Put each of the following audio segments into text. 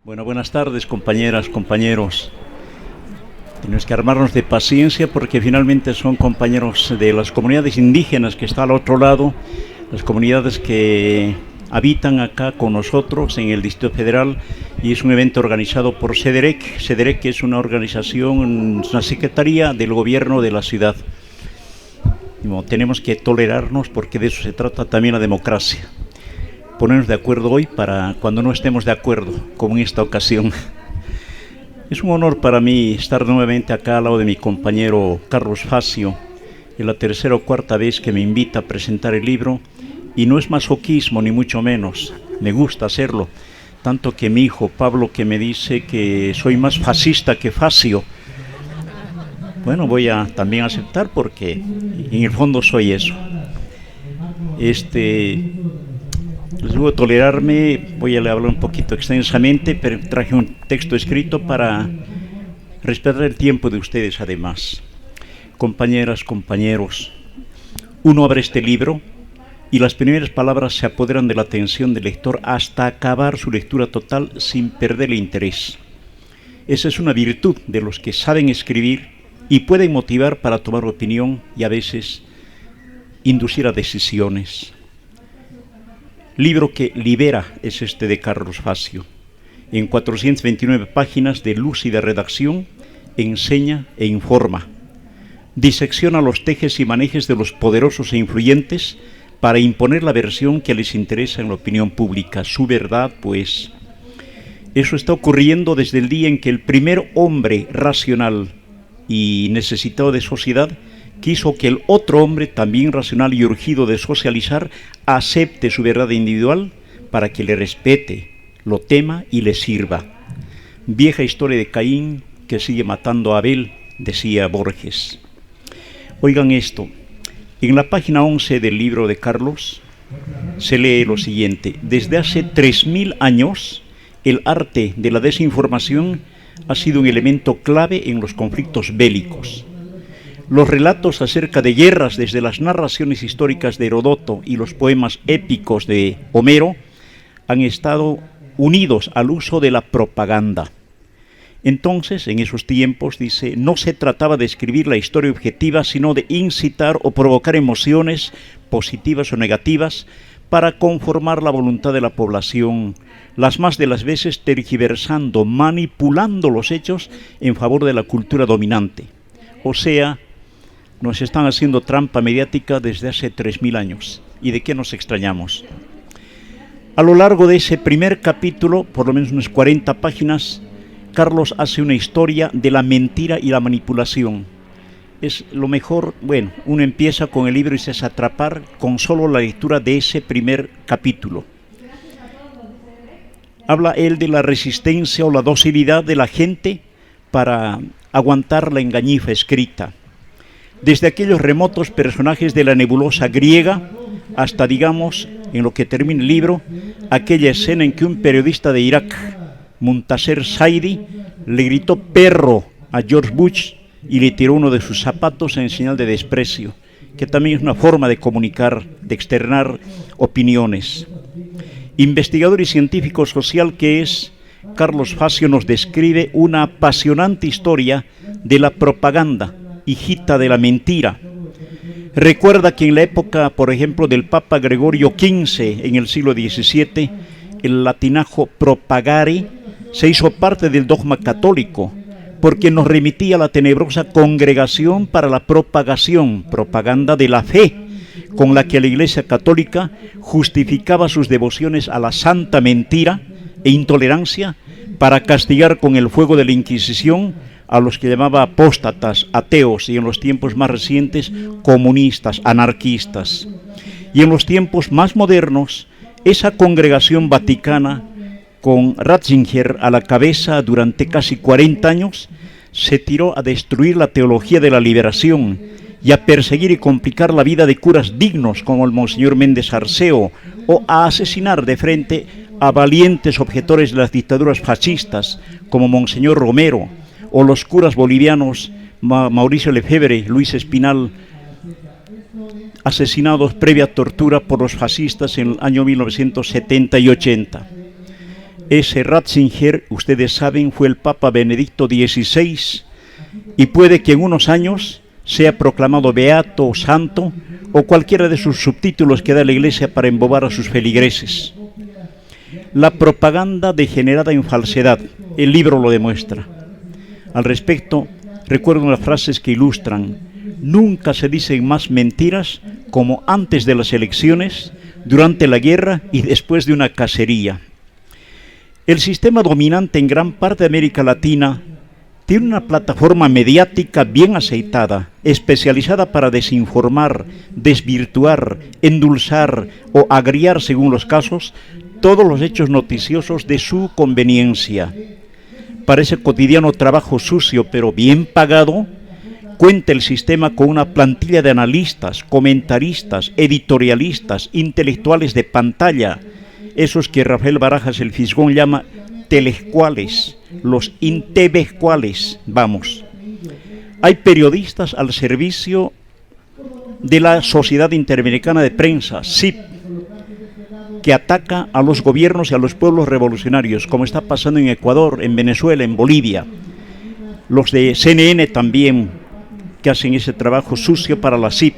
Bueno, buenas tardes, compañeras, compañeros. Tenemos que armarnos de paciencia porque finalmente son compañeros de las comunidades indígenas que están al otro lado, las comunidades que habitan acá con nosotros en el Distrito Federal, y es un evento organizado por CEDEREC. CEDEREC es una organización, una secretaría del gobierno de la ciudad. Bueno, tenemos que tolerarnos porque de eso se trata también la democracia. Ponernos de acuerdo hoy para cuando no estemos de acuerdo, como en esta ocasión. Es un honor para mí estar nuevamente acá al lado de mi compañero Carlos Facio. Es la tercera o cuarta vez que me invita a presentar el libro, y no es masoquismo ni mucho menos, me gusta hacerlo, tanto que mi hijo Pablo, que me dice que soy más fascista que Facio, bueno, voy a también aceptar porque en el fondo soy eso. Les voy a tolerarme, voy a hablar un poquito extensamente, pero traje un texto escrito para respetar el tiempo de ustedes además. Compañeras, compañeros, uno abre este libro y las primeras palabras se apoderan de la atención del lector hasta acabar su lectura total sin perder el interés. Esa es una virtud de los que saben escribir y pueden motivar para tomar opinión y a veces inducir a decisiones. Libro que libera es este de Carlos Facio. En 429 páginas de lúcida redacción, enseña e informa. Disecciona los tejes y manejes de los poderosos e influyentes para imponer la versión que les interesa en la opinión pública, su verdad, pues. Eso está ocurriendo desde el día en que el primer hombre racional y necesitado de sociedad quiso que el otro hombre, también racional y urgido de socializar, acepte su verdad individual para que le respete, lo tema y le sirva. Vieja historia de Caín que sigue matando a Abel, decía Borges. Oigan esto, en la página 11 del libro de Carlos se lee lo siguiente: desde hace 3000 años, el arte de la desinformación ha sido un elemento clave en los conflictos bélicos. Los relatos acerca de guerras, desde las narraciones históricas de Heródoto y los poemas épicos de Homero, han estado unidos al uso de la propaganda. Entonces, en esos tiempos, dice, no se trataba de escribir la historia objetiva, sino de incitar o provocar emociones positivas o negativas para conformar la voluntad de la población, las más de las veces tergiversando, manipulando los hechos en favor de la cultura dominante. O sea, nos están haciendo trampa mediática desde hace 3000 años. ¿Y de qué nos extrañamos? A lo largo de ese primer capítulo, por lo menos unas 40 páginas, Carlos hace una historia de la mentira y la manipulación. Es lo mejor, bueno, uno empieza con el libro y se hace atrapar con solo la lectura de ese primer capítulo. Habla él de la resistencia o la docilidad de la gente para aguantar la engañifa escrita. Desde aquellos remotos personajes de la nebulosa griega hasta, digamos, en lo que termina el libro, aquella escena en que un periodista de Irak, Muntasir Saidi, le gritó perro a George Bush y le tiró uno de sus zapatos en señal de desprecio, que también es una forma de comunicar, de externar opiniones. Investigador y científico social que es, Carlos Facio nos describe una apasionante historia de la propaganda, hijita de la mentira. Recuerda que en la época, por ejemplo, del Papa Gregorio XV, en el siglo XVII, el latinajo propagare se hizo parte del dogma católico, porque nos remitía a la tenebrosa congregación para la propagación, propaganda de la fe, con la que la Iglesia Católica justificaba sus devociones a la santa mentira e intolerancia para castigar con el fuego de la Inquisición a los que llamaba apóstatas, ateos, y en los tiempos más recientes comunistas, anarquistas. Y en los tiempos más modernos, esa congregación vaticana, con Ratzinger a la cabeza durante casi 40 años, se tiró a destruir la teología de la liberación y a perseguir y complicar la vida de curas dignos como el Monseñor Méndez Arceo, o a asesinar de frente a valientes objetores de las dictaduras fascistas como Monseñor Romero, o los curas bolivianos Mauricio Lefebvre, Luis Espinal, asesinados previa tortura por los fascistas en el año 1970 y 80. Ese Ratzinger, ustedes saben, fue el Papa Benedicto XVI y puede que en unos años sea proclamado beato o santo o cualquiera de sus subtítulos que da la Iglesia para embobar a sus feligreses. La propaganda degenerada en falsedad, el libro lo demuestra. Al respecto, recuerdo unas frases que ilustran: nunca se dicen más mentiras como antes de las elecciones, durante la guerra y después de una cacería. El sistema dominante en gran parte de América Latina tiene una plataforma mediática bien aceitada, especializada para desinformar, desvirtuar, endulzar o agriar, según los casos, todos los hechos noticiosos de su conveniencia. Para ese cotidiano trabajo sucio pero bien pagado, cuenta el sistema con una plantilla de analistas, comentaristas, editorialistas, intelectuales de pantalla, esos que Rafael Barajas el Fisgón llama telescuales, los intelectuales, vamos. Hay periodistas al servicio de la Sociedad Interamericana de Prensa, SIP, que ataca a los gobiernos y a los pueblos revolucionarios, como está pasando en Ecuador, en Venezuela, en Bolivia. Los de CNN también, que hacen ese trabajo sucio para la SIP.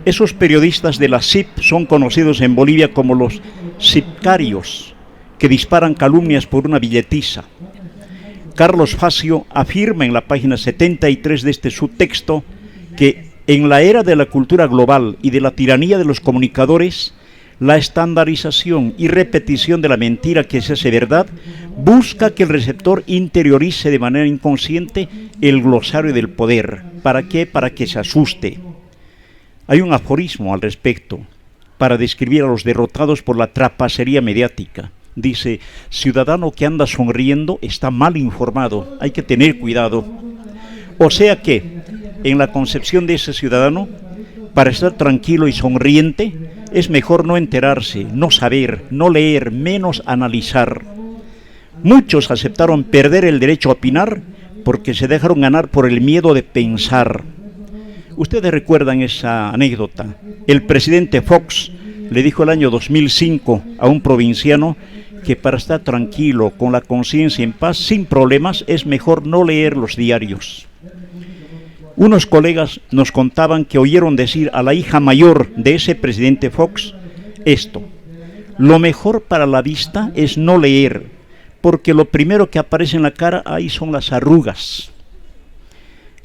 Esos periodistas de la SIP son conocidos en Bolivia como los sipcarios, que disparan calumnias por una billetiza. Carlos Facio afirma en la página 73 de este subtexto que en la era de la cultura global y de la tiranía de los comunicadores, la estandarización y repetición de la mentira que se hace verdad busca que el receptor interiorice de manera inconsciente el glosario del poder. ¿Para qué? Para que se asuste. Hay un aforismo al respecto para describir a los derrotados por la trapacería mediática. Dice: ciudadano que anda sonriendo está mal informado, hay que tener cuidado. O sea que, en la concepción de ese ciudadano, para estar tranquilo y sonriente, es mejor no enterarse, no saber, no leer, menos analizar. Muchos aceptaron perder el derecho a opinar porque se dejaron ganar por el miedo de pensar. Ustedes recuerdan esa anécdota. El presidente Fox le dijo el año 2005 a un provinciano que para estar tranquilo, con la conciencia en paz, sin problemas, es mejor no leer los diarios. Unos colegas nos contaban que oyeron decir a la hija mayor de ese presidente Fox esto: lo mejor para la vista es no leer, porque lo primero que aparece en la cara ahí son las arrugas.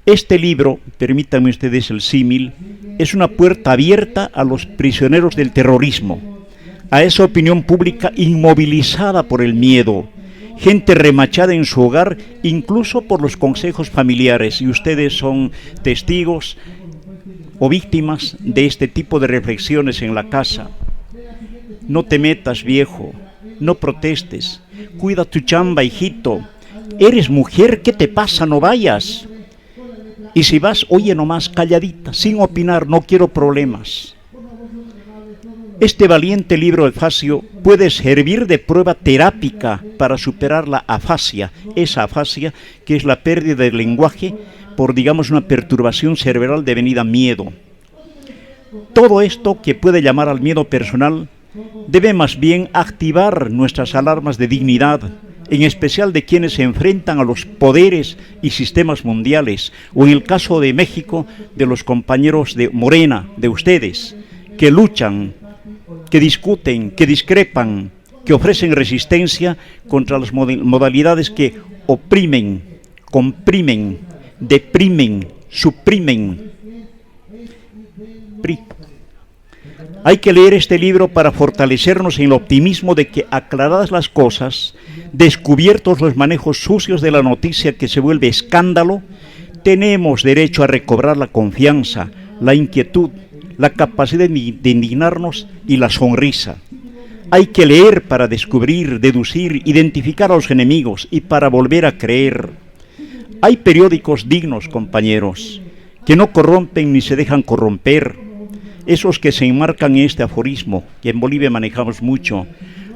Este libro, permítanme ustedes el símil, es una puerta abierta a los prisioneros del terrorismo, a esa opinión pública inmovilizada por el miedo, gente remachada en su hogar, incluso por los consejos familiares, y ustedes son testigos o víctimas de este tipo de reflexiones en la casa. No te metas, viejo, no protestes, cuida tu chamba, hijito, eres mujer, ¿qué te pasa? No vayas. Y si vas, oye nomás, calladita, sin opinar, no quiero problemas. Este valiente libro de Facio puede servir de prueba terápica para superar la afasia, esa afasia que es la pérdida del lenguaje por, digamos, una perturbación cerebral devenida miedo. Todo esto que puede llamar al miedo personal debe más bien activar nuestras alarmas de dignidad, en especial de quienes se enfrentan a los poderes y sistemas mundiales, o en el caso de México, de los compañeros de Morena, de ustedes, que luchan, que discuten, que discrepan, que ofrecen resistencia contra las modalidades que oprimen, comprimen, deprimen, suprimen. Hay que leer este libro para fortalecernos en el optimismo de que, aclaradas las cosas, descubiertos los manejos sucios de la noticia que se vuelve escándalo, tenemos derecho a recobrar la confianza, la inquietud, la capacidad de indignarnos y la sonrisa. Hay que leer para descubrir, deducir, identificar a los enemigos y para volver a creer. Hay periódicos dignos, compañeros, que no corrompen ni se dejan corromper. Esos que se enmarcan en este aforismo, que en Bolivia manejamos mucho: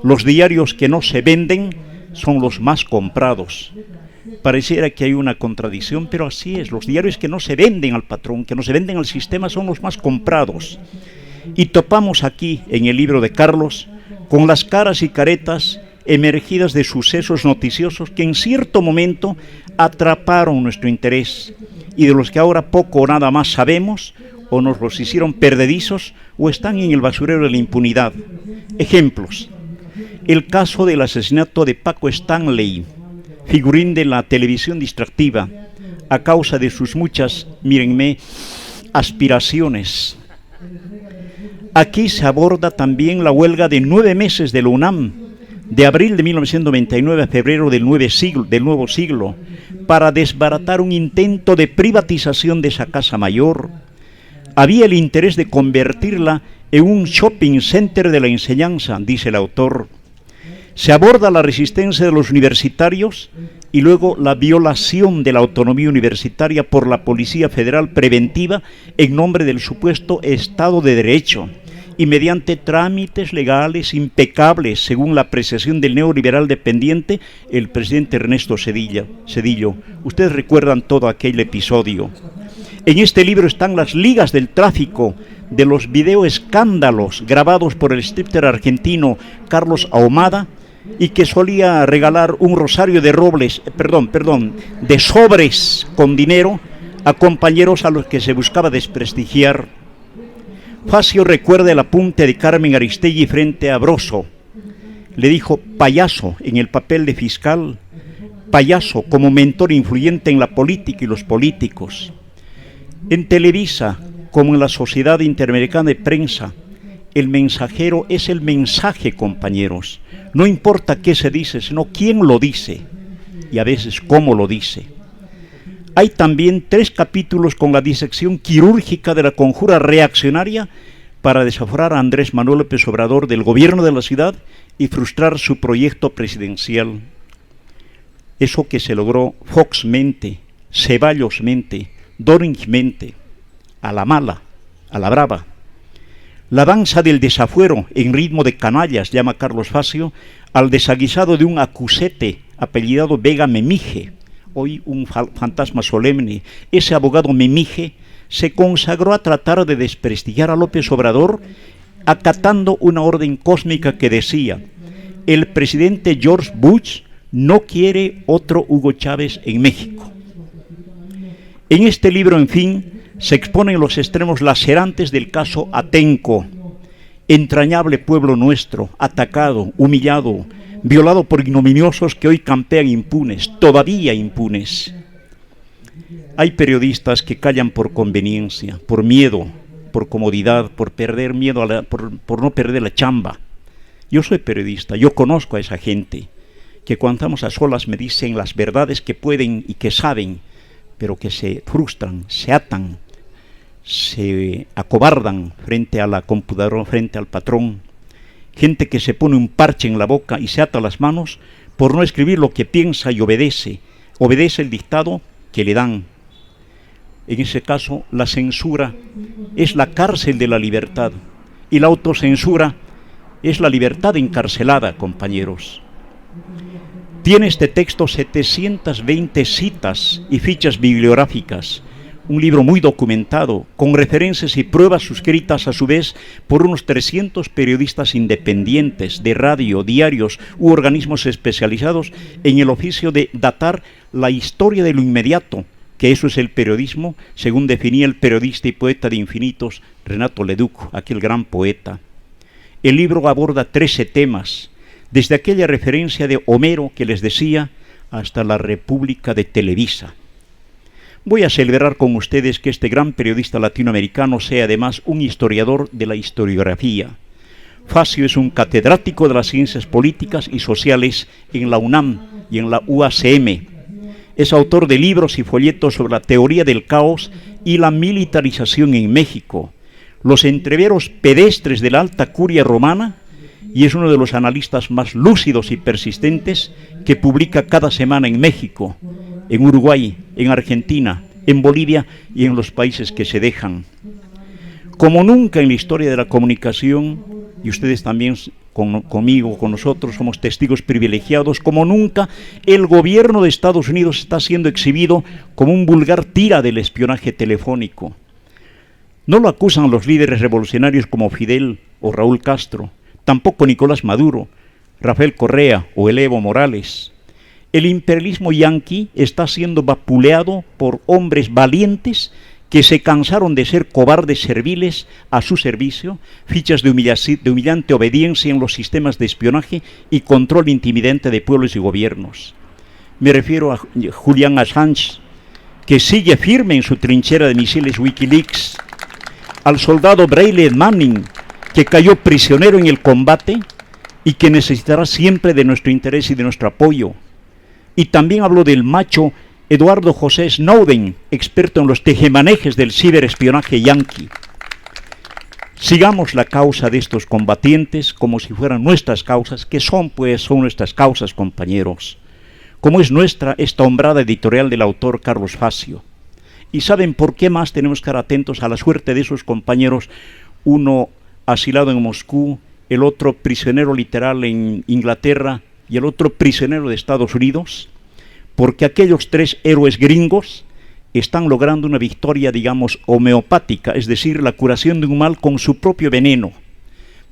los diarios que no se venden son los más comprados. Pareciera que hay una contradicción, pero así es. Los diarios que no se venden al patrón, que no se venden al sistema, son los más comprados. Y topamos aquí, en el libro de Carlos, con las caras y caretas emergidas de sucesos noticiosos que en cierto momento atraparon nuestro interés y de los que ahora poco o nada más sabemos, o nos los hicieron perdedizos o están en el basurero de la impunidad. Ejemplos: el caso del asesinato de Paco Stanley, figurín de la televisión distractiva, a causa de sus muchas, mírenme, aspiraciones. Aquí se aborda también la huelga de 9 meses de la UNAM, de abril de 1999 a febrero del nuevo siglo, para desbaratar un intento de privatización de esa casa mayor. Había el interés de convertirla en un shopping center de la enseñanza, dice el autor. Se aborda la resistencia de los universitarios y luego la violación de la autonomía universitaria por la Policía Federal Preventiva en nombre del supuesto Estado de Derecho y mediante trámites legales impecables, según la apreciación del neoliberal dependiente, el presidente Ernesto Zedillo. Ustedes recuerdan todo aquel episodio. En este libro están las ligas del tráfico de los videoescándalos grabados por el striptease argentino Carlos Ahumada, y que solía regalar un rosario de de sobres con dinero a compañeros a los que se buscaba desprestigiar. Facio recuerda el apunte de Carmen Aristegui frente a Broso. Le dijo payaso en el papel de fiscal, payaso como mentor influyente en la política y los políticos. En Televisa, como en la Sociedad Interamericana de Prensa, el mensajero es el mensaje, compañeros. No importa qué se dice, sino quién lo dice y a veces cómo lo dice. Hay también 3 capítulos con la disección quirúrgica de la conjura reaccionaria para desaforar a Andrés Manuel López Obrador del gobierno de la ciudad y frustrar su proyecto presidencial. Eso que se logró Fox mente, Ceballos mente, Doring mente, a la mala, a la brava. La danza del desafuero en ritmo de canallas, llama Carlos Facio, al desaguisado de un acusete apellidado Vega Memije, hoy un fantasma solemne. Ese abogado Memije se consagró a tratar de desprestigiar a López Obrador acatando una orden cósmica que decía: el presidente George Bush no quiere otro Hugo Chávez en México. En este libro, en fin, se exponen los extremos lacerantes del caso Atenco, entrañable pueblo nuestro, atacado, humillado, violado por ignominiosos que hoy campean impunes, todavía impunes. Hay periodistas que callan por conveniencia, por miedo, por comodidad, por perder miedo, por no perder la chamba. Yo soy periodista, yo conozco a esa gente que cuando estamos a solas me dicen las verdades que pueden y que saben, pero que se frustran, se atan, se acobardan frente a la computadora, frente al patrón. Gente que se pone un parche en la boca y se ata las manos por no escribir lo que piensa y obedece el dictado que le dan. En ese caso, la censura es la cárcel de la libertad y la autocensura es la libertad encarcelada, compañeros. Tiene este texto 720 citas y fichas bibliográficas, un libro muy documentado, con referencias y pruebas suscritas a su vez por unos 300 periodistas independientes de radio, diarios u organismos especializados en el oficio de datar la historia de lo inmediato, que eso es el periodismo, según definía el periodista y poeta de infinitos Renato Leduc, aquel gran poeta. El libro aborda 13 temas, desde aquella referencia de Homero que les decía hasta la República de Televisa. Voy a celebrar con ustedes que este gran periodista latinoamericano sea además un historiador de la historiografía. Facio es un catedrático de las ciencias políticas y sociales en la UNAM y en la UACM. Es autor de libros y folletos sobre la teoría del caos y la militarización en México, los entreveros pedestres de la alta curia romana, y es uno de los analistas más lúcidos y persistentes que publica cada semana en México, en Uruguay, en Argentina, en Bolivia y en los países que se dejan. Como nunca en la historia de la comunicación, y ustedes también conmigo, con nosotros, somos testigos privilegiados, como nunca el gobierno de Estados Unidos está siendo exhibido como un vulgar tira del espionaje telefónico. No lo acusan los líderes revolucionarios como Fidel o Raúl Castro, tampoco Nicolás Maduro, Rafael Correa o el Evo Morales. El imperialismo yanqui está siendo vapuleado por hombres valientes que se cansaron de ser cobardes serviles a su servicio, fichas de humillante obediencia en los sistemas de espionaje y control intimidante de pueblos y gobiernos. Me refiero a Julian Assange, que sigue firme en su trinchera de misiles Wikileaks, al soldado Bradley Manning, que cayó prisionero en el combate y que necesitará siempre de nuestro interés y de nuestro apoyo. Y también hablo del macho Eduardo José Snowden, experto en los tejemanejes del ciberespionaje yanqui. Sigamos la causa de estos combatientes como si fueran nuestras causas, que son nuestras causas, compañeros, como es nuestra esta hombrada editorial del autor Carlos Facio. ¿Y saben por qué más tenemos que estar atentos a la suerte de esos compañeros? Uno asilado en Moscú, el otro prisionero literal en Inglaterra y el otro prisionero de Estados Unidos, porque aquellos tres héroes gringos están logrando una victoria, digamos, homeopática, es decir, la curación de un mal con su propio veneno,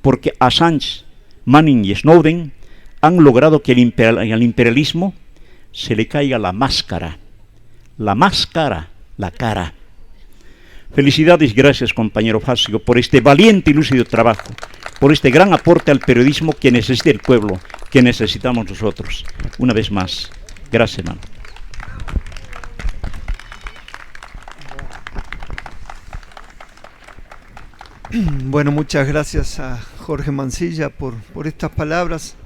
porque Assange, Manning y Snowden han logrado que al imperialismo se le caiga la máscara, la cara. Felicidades y gracias, compañero Facio, por este valiente y lúcido trabajo, por este gran aporte al periodismo que necesita el pueblo, que necesitamos nosotros. Una vez más, gracias, hermano. Bueno, muchas gracias a Jorge Mancilla por estas palabras.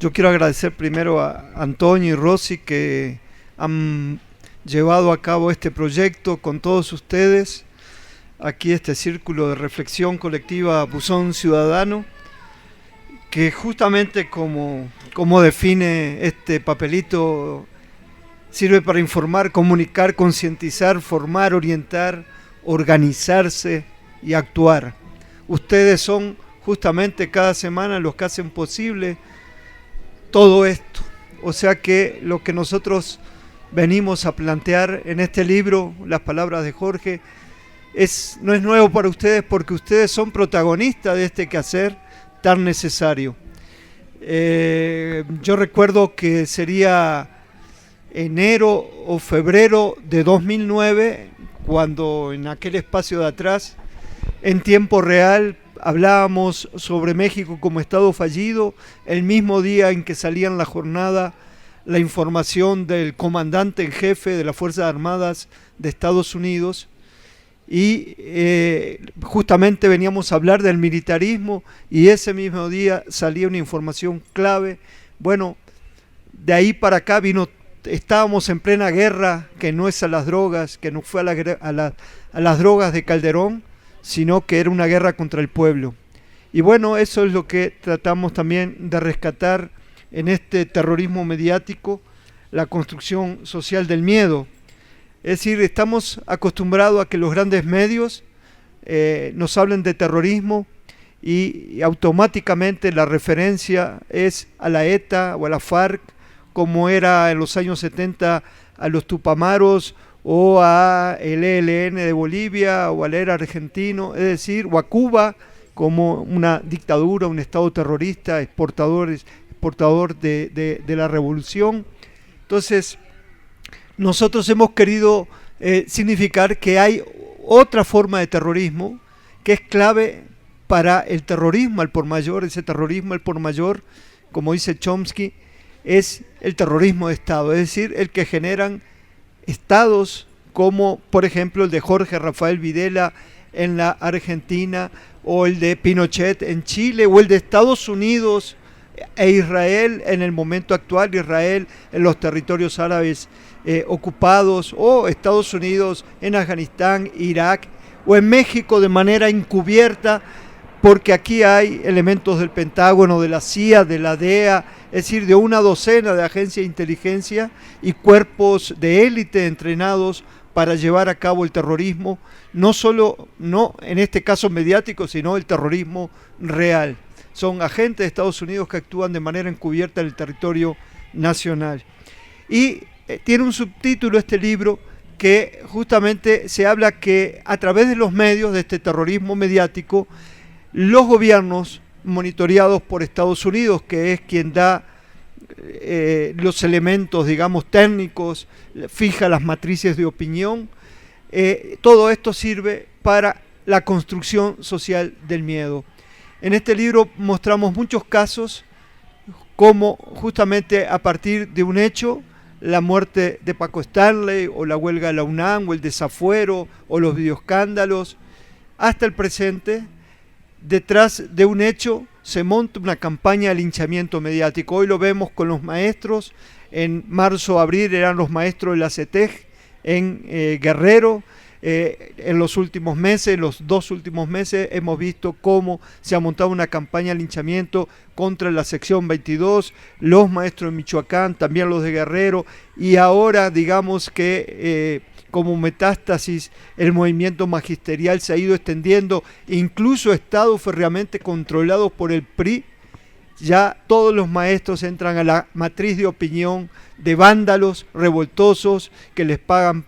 Yo quiero agradecer primero a Antonio y Rosy, que han llevado a cabo este proyecto con todos ustedes. Aquí este círculo de reflexión colectiva Buzón Ciudadano, que justamente como define este papelito, sirve para informar, comunicar, concientizar, formar, orientar, organizarse y actuar. Ustedes son justamente cada semana los que hacen posible todo esto. O sea que lo que nosotros venimos a plantear en este libro, las palabras de Jorge, no es nuevo para ustedes, porque ustedes son protagonistas de este quehacer tan necesario. Yo recuerdo que sería enero o febrero de 2009, cuando en aquel espacio de atrás, en tiempo real, hablábamos sobre México como Estado fallido, el mismo día en que salía en la jornada la información del comandante en jefe de las Fuerzas Armadas de Estados Unidos, y justamente veníamos a hablar del militarismo, y ese mismo día salía una información clave. Bueno, de ahí para acá estábamos en plena guerra, que no es a las drogas, que no fue a las drogas de Calderón, sino que era una guerra contra el pueblo. Y bueno, eso es lo que tratamos también de rescatar en este terrorismo mediático, la construcción social del miedo. Es decir, estamos acostumbrados a que los grandes medios nos hablen de terrorismo y automáticamente la referencia es a la ETA o a la FARC, como era en los años 70 a los Tupamaros o a el ELN de Bolivia o al ERA argentino, es decir, o a Cuba como una dictadura, un estado terrorista, exportador de la revolución. Entonces, nosotros hemos querido significar que hay otra forma de terrorismo que es clave para el terrorismo al por mayor. Ese terrorismo al por mayor, como dice Chomsky, es el terrorismo de Estado, es decir, el que generan estados como, por ejemplo, el de Jorge Rafael Videla en la Argentina, o el de Pinochet en Chile, o el de Estados Unidos e Israel en el momento actual, Israel en los territorios árabes ocupados, o Estados Unidos en Afganistán, Irak, o en México de manera encubierta, porque aquí hay elementos del Pentágono, de la CIA, de la DEA, es decir, de una docena de agencias de inteligencia y cuerpos de élite entrenados para llevar a cabo el terrorismo, no en este caso mediático, sino el terrorismo real. Son agentes de Estados Unidos que actúan de manera encubierta en el territorio nacional. Y tiene un subtítulo este libro que justamente se habla que a través de los medios de este terrorismo mediático, los gobiernos monitoreados por Estados Unidos, que es quien da los elementos, digamos, técnicos, fija las matrices de opinión. Todo esto sirve para la construcción social del miedo. En este libro mostramos muchos casos, como justamente a partir de un hecho, la muerte de Paco Stanley, o la huelga de la UNAM, o el desafuero, o los videoescándalos, hasta el presente, detrás de un hecho se monta una campaña de linchamiento mediático. Hoy lo vemos con los maestros. En marzo, abril eran los maestros de la CETEG en Guerrero. En los últimos meses, los 2 últimos meses, hemos visto cómo se ha montado una campaña de linchamiento contra la sección 22, los maestros de Michoacán, también los de Guerrero, y ahora digamos que como metástasis el movimiento magisterial se ha ido extendiendo, incluso a estados férreamente controlados por el PRI. Ya todos los maestros entran a la matriz de opinión de vándalos revoltosos que les pagan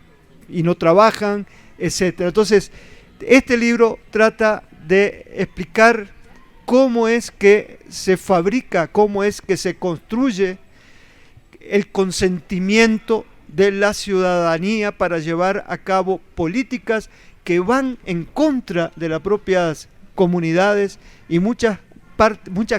y no trabajan, etcétera. Entonces, este libro trata de explicar cómo es que se fabrica, cómo es que se construye el consentimiento de la ciudadanía para llevar a cabo políticas que van en contra de las propias comunidades, y mucha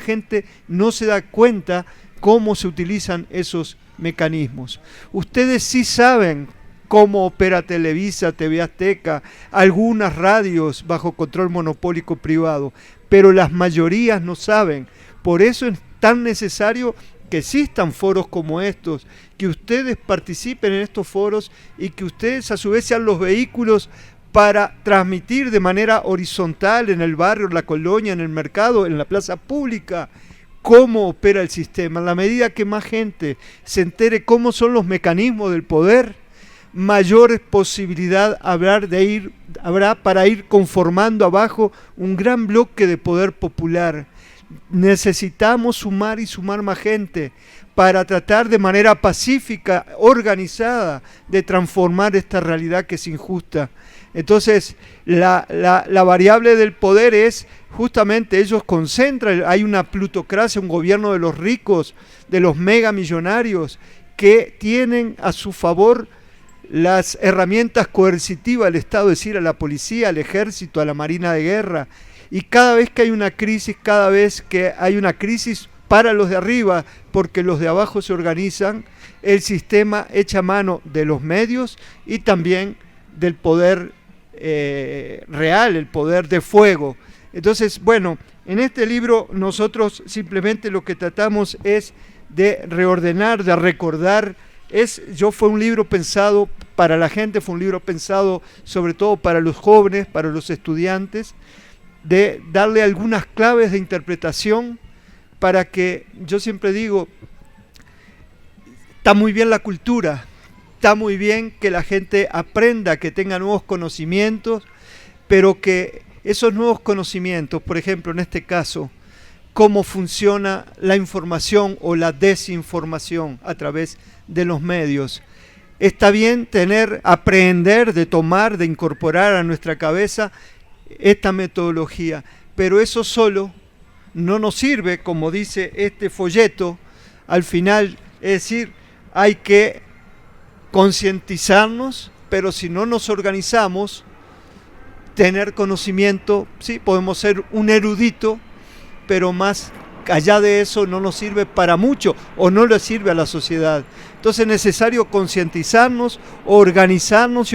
gente no se da cuenta cómo se utilizan esos mecanismos. Ustedes sí saben cómo opera Televisa, TV Azteca, algunas radios bajo control monopólico privado, pero las mayorías no saben. Por eso es tan necesario que existan foros como estos, que ustedes participen en estos foros y que ustedes a su vez sean los vehículos para transmitir de manera horizontal en el barrio, en la colonia, en el mercado, en la plaza pública, cómo opera el sistema. En la medida que más gente se entere cómo son los mecanismos del poder, mayor posibilidad habrá para ir conformando abajo un gran bloque de poder popular. Necesitamos sumar y sumar más gente para tratar de manera pacífica, organizada, de transformar esta realidad que es injusta. Entonces, la variable del poder es justamente, ellos concentran, hay una plutocracia, un gobierno de los ricos, de los megamillonarios, que tienen a su favor las herramientas coercitivas del Estado, es decir, a la policía, al ejército, a la marina de guerra. Y cada vez que hay una crisis, para los de arriba, porque los de abajo se organizan, el sistema echa mano de los medios y también del poder real, el poder de fuego. Entonces, bueno, en este libro nosotros simplemente lo que tratamos es de reordenar, de recordar. Fue un libro pensado para la gente, fue un libro pensado sobre todo para los jóvenes, para los estudiantes, de darle algunas claves de interpretación para que, yo siempre digo, está muy bien la cultura, está muy bien que la gente aprenda, que tenga nuevos conocimientos, pero que esos nuevos conocimientos, por ejemplo, en este caso, cómo funciona la información o la desinformación a través de los medios. Está bien aprender, de tomar, de incorporar a nuestra cabeza esta metodología, pero eso solo no nos sirve, como dice este folleto al final. Es decir, hay que concientizarnos, pero si no nos organizamos, tener conocimiento, sí, podemos ser un erudito, pero más allá de eso no nos sirve para mucho, o no le sirve a la sociedad. Entonces es necesario concientizarnos, organizarnos,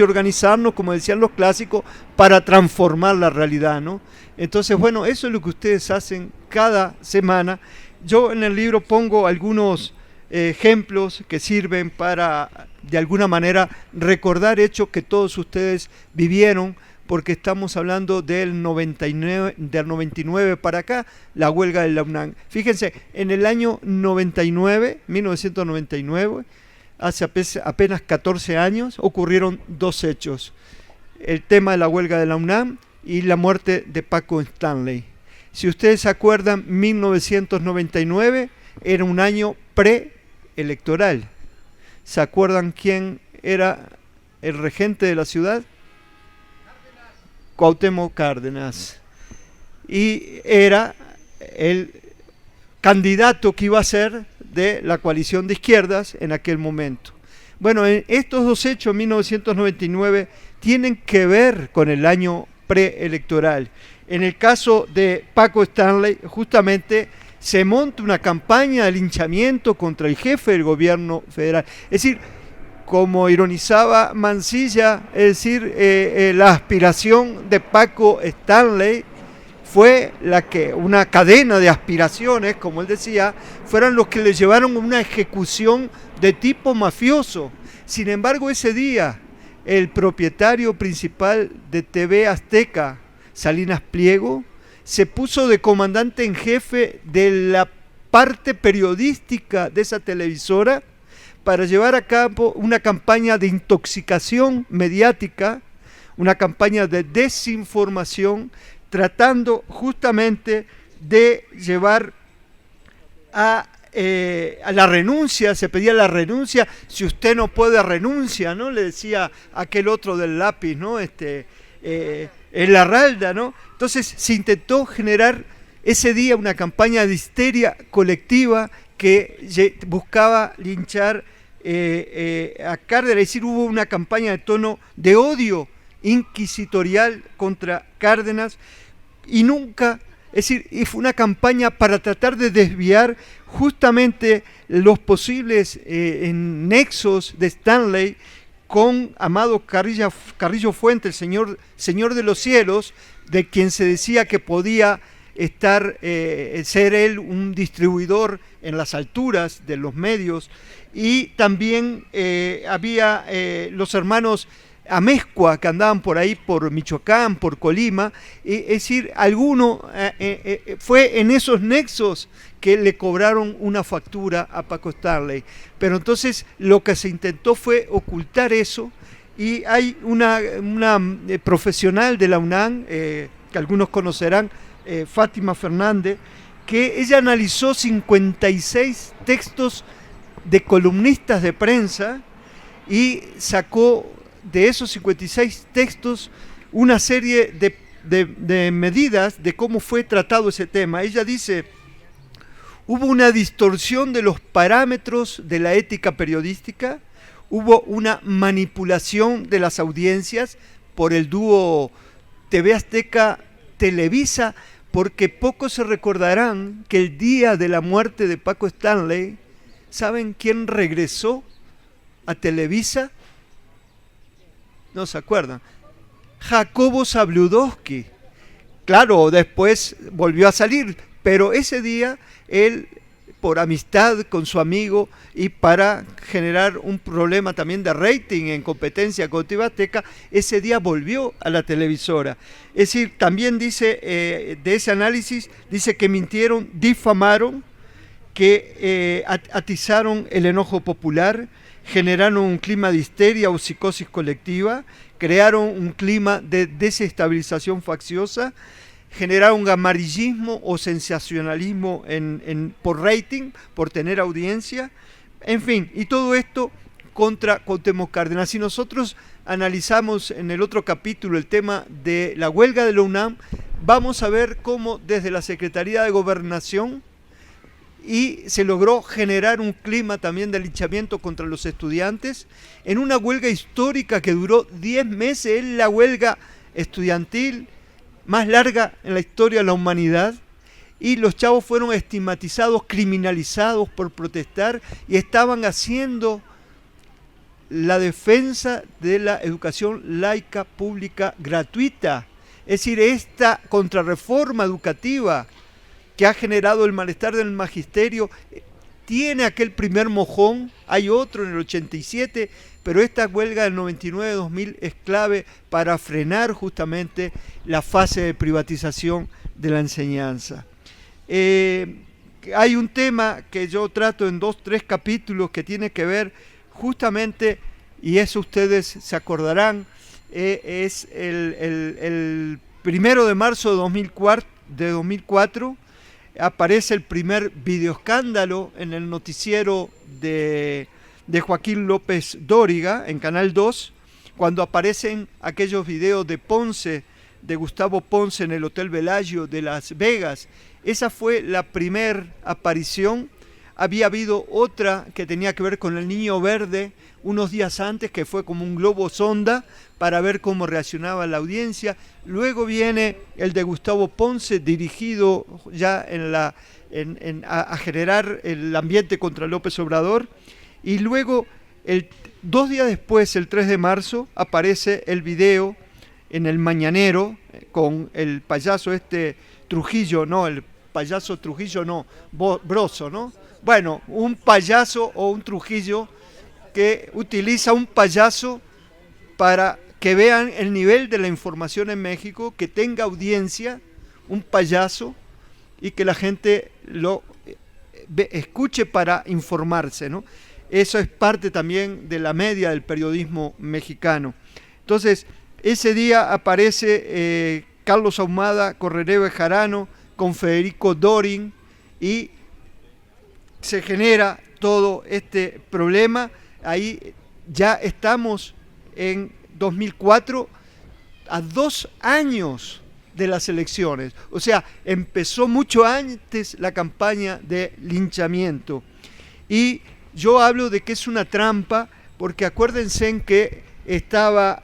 como decían los clásicos, para transformar la realidad, ¿no? Entonces, bueno, eso es lo que ustedes hacen cada semana. Yo en el libro pongo algunos ejemplos que sirven para, de alguna manera, recordar hechos que todos ustedes vivieron, porque estamos hablando del 99 para acá, la huelga de la UNAM. Fíjense, en el año 1999, hace apenas 14 años, ocurrieron 2 hechos. El tema de la huelga de la UNAM y la muerte de Paco Stanley. Si ustedes se acuerdan, 1999 era un año preelectoral. ¿Se acuerdan quién era el regente de la ciudad? Cuauhtémoc Cárdenas. Y era el candidato que iba a ser de la coalición de izquierdas en aquel momento. Bueno, estos dos hechos, 1999, tienen que ver con el año preelectoral. En el caso de Paco Stanley, justamente se monta una campaña de linchamiento contra el jefe del gobierno federal. Es decir, como ironizaba Mansilla, es decir, la aspiración de Paco Stanley fue la que una cadena de aspiraciones, como él decía, fueran los que le llevaron a una ejecución de tipo mafioso. Sin embargo, ese día, el propietario principal de TV Azteca, Salinas Pliego, se puso de comandante en jefe de la parte periodística de esa televisora para llevar a cabo una campaña de intoxicación mediática, una campaña de desinformación, tratando justamente de llevar a la renuncia. Se pedía la renuncia. Si usted no puede, renuncia, ¿no? Le decía aquel otro del lápiz, ¿no? El Larralda, ¿no? Entonces se intentó generar ese día una campaña de histeria colectiva que buscaba linchar a Cárdenas. Es decir, hubo una campaña de tono de odio inquisitorial contra Cárdenas y nunca, es decir, y fue una campaña para tratar de desviar justamente los posibles nexos de Stanley con Amado Carrillo Fuente, el señor de los cielos, de quien se decía que podía ser él un distribuidor en las alturas de los medios, y también había los hermanos Amezcua, que andaban por ahí, por Michoacán, por Colima, es decir, fue en esos nexos que le cobraron una factura a Paco Stanley. Pero entonces lo que se intentó fue ocultar eso, y hay una profesional de la UNAM, que algunos conocerán, Fátima Fernández, que ella analizó 56 textos de columnistas de prensa y sacó de esos 56 textos una serie de medidas de cómo fue tratado ese tema. Ella dice: hubo una distorsión de los parámetros de la ética periodística, hubo una manipulación de las audiencias por el dúo TV Azteca-Televisa, porque pocos se recordarán que el día de la muerte de Paco Stanley, ¿saben quién regresó a Televisa? No se acuerdan. Jacobo Zabludovsky. Claro, después volvió a salir, pero ese día él, por amistad con su amigo y para generar un problema también de rating en competencia con TV Azteca, ese día volvió a la televisora. Es decir, también dice, de ese análisis, dice que mintieron, difamaron, que atizaron el enojo popular, generaron un clima de histeria o psicosis colectiva, crearon un clima de desestabilización facciosa, generaron un amarillismo o sensacionalismo por rating, por tener audiencia, en fin, y todo esto contra Cuauhtémoc Cárdenas. Si nosotros analizamos en el otro capítulo el tema de la huelga de la UNAM, vamos a ver cómo desde la Secretaría de Gobernación y se logró generar un clima también de linchamiento contra los estudiantes en una huelga histórica que duró 10 meses, es la huelga estudiantil más larga en la historia de la humanidad, y los chavos fueron estigmatizados, criminalizados por protestar, y estaban haciendo la defensa de la educación laica, pública, gratuita. Es decir, esta contrarreforma educativa que ha generado el malestar del magisterio tiene aquel primer mojón, hay otro en el 87, pero esta huelga del 99-2000 es clave para frenar justamente la fase de privatización de la enseñanza. Hay un tema que yo trato en 2-3 capítulos que tiene que ver justamente, y eso ustedes se acordarán, es el 1 de marzo de 2004, aparece el primer videoescándalo en el noticiero de Joaquín López Dóriga en Canal 2, cuando aparecen aquellos videos de Ponce de Gustavo Ponce en el Hotel Bellagio de Las Vegas. Esa fue la primera aparición. Había habido otra que tenía que ver con el Niño Verde unos días antes, que fue como un globo sonda para ver cómo reaccionaba la audiencia. Luego viene el de Gustavo Ponce, dirigido ya a generar el ambiente contra López Obrador. Y luego, 2 días después, el 3 de marzo, aparece el video en el Mañanero con el payaso Trujillo, no, el payaso Trujillo no, Broso, ¿no? Bueno, un payaso o un Trujillo que utiliza un payaso para que vean el nivel de la información en México, que tenga audiencia, un payaso, y que la gente lo escuche para informarse, ¿no? Eso es parte también de la media del periodismo mexicano. Entonces, ese día aparece Carlos Ahumada, Correré Bejarano, con Federico Dorin, y se genera todo este problema. Ahí ya estamos en 2004, a 2 años de las elecciones. O sea, empezó mucho antes la campaña de linchamiento. Y yo hablo de que es una trampa, porque acuérdense en que estaba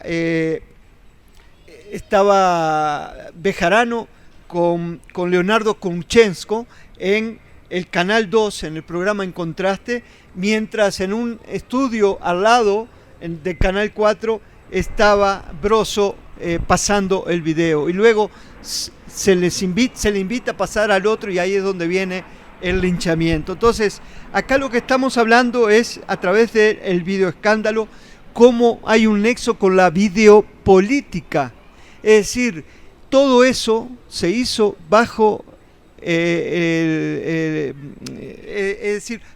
Bejarano con Leonardo Kunchensko en el Canal 2, en el programa En Contraste, mientras en un estudio al lado de Canal 4 estaba Broso pasando el video. Y luego se le invita a pasar al otro, y ahí es donde viene el linchamiento. Entonces, acá lo que estamos hablando es, a través del videoescándalo, cómo hay un nexo con la videopolítica. Es decir, todo eso se hizo bajo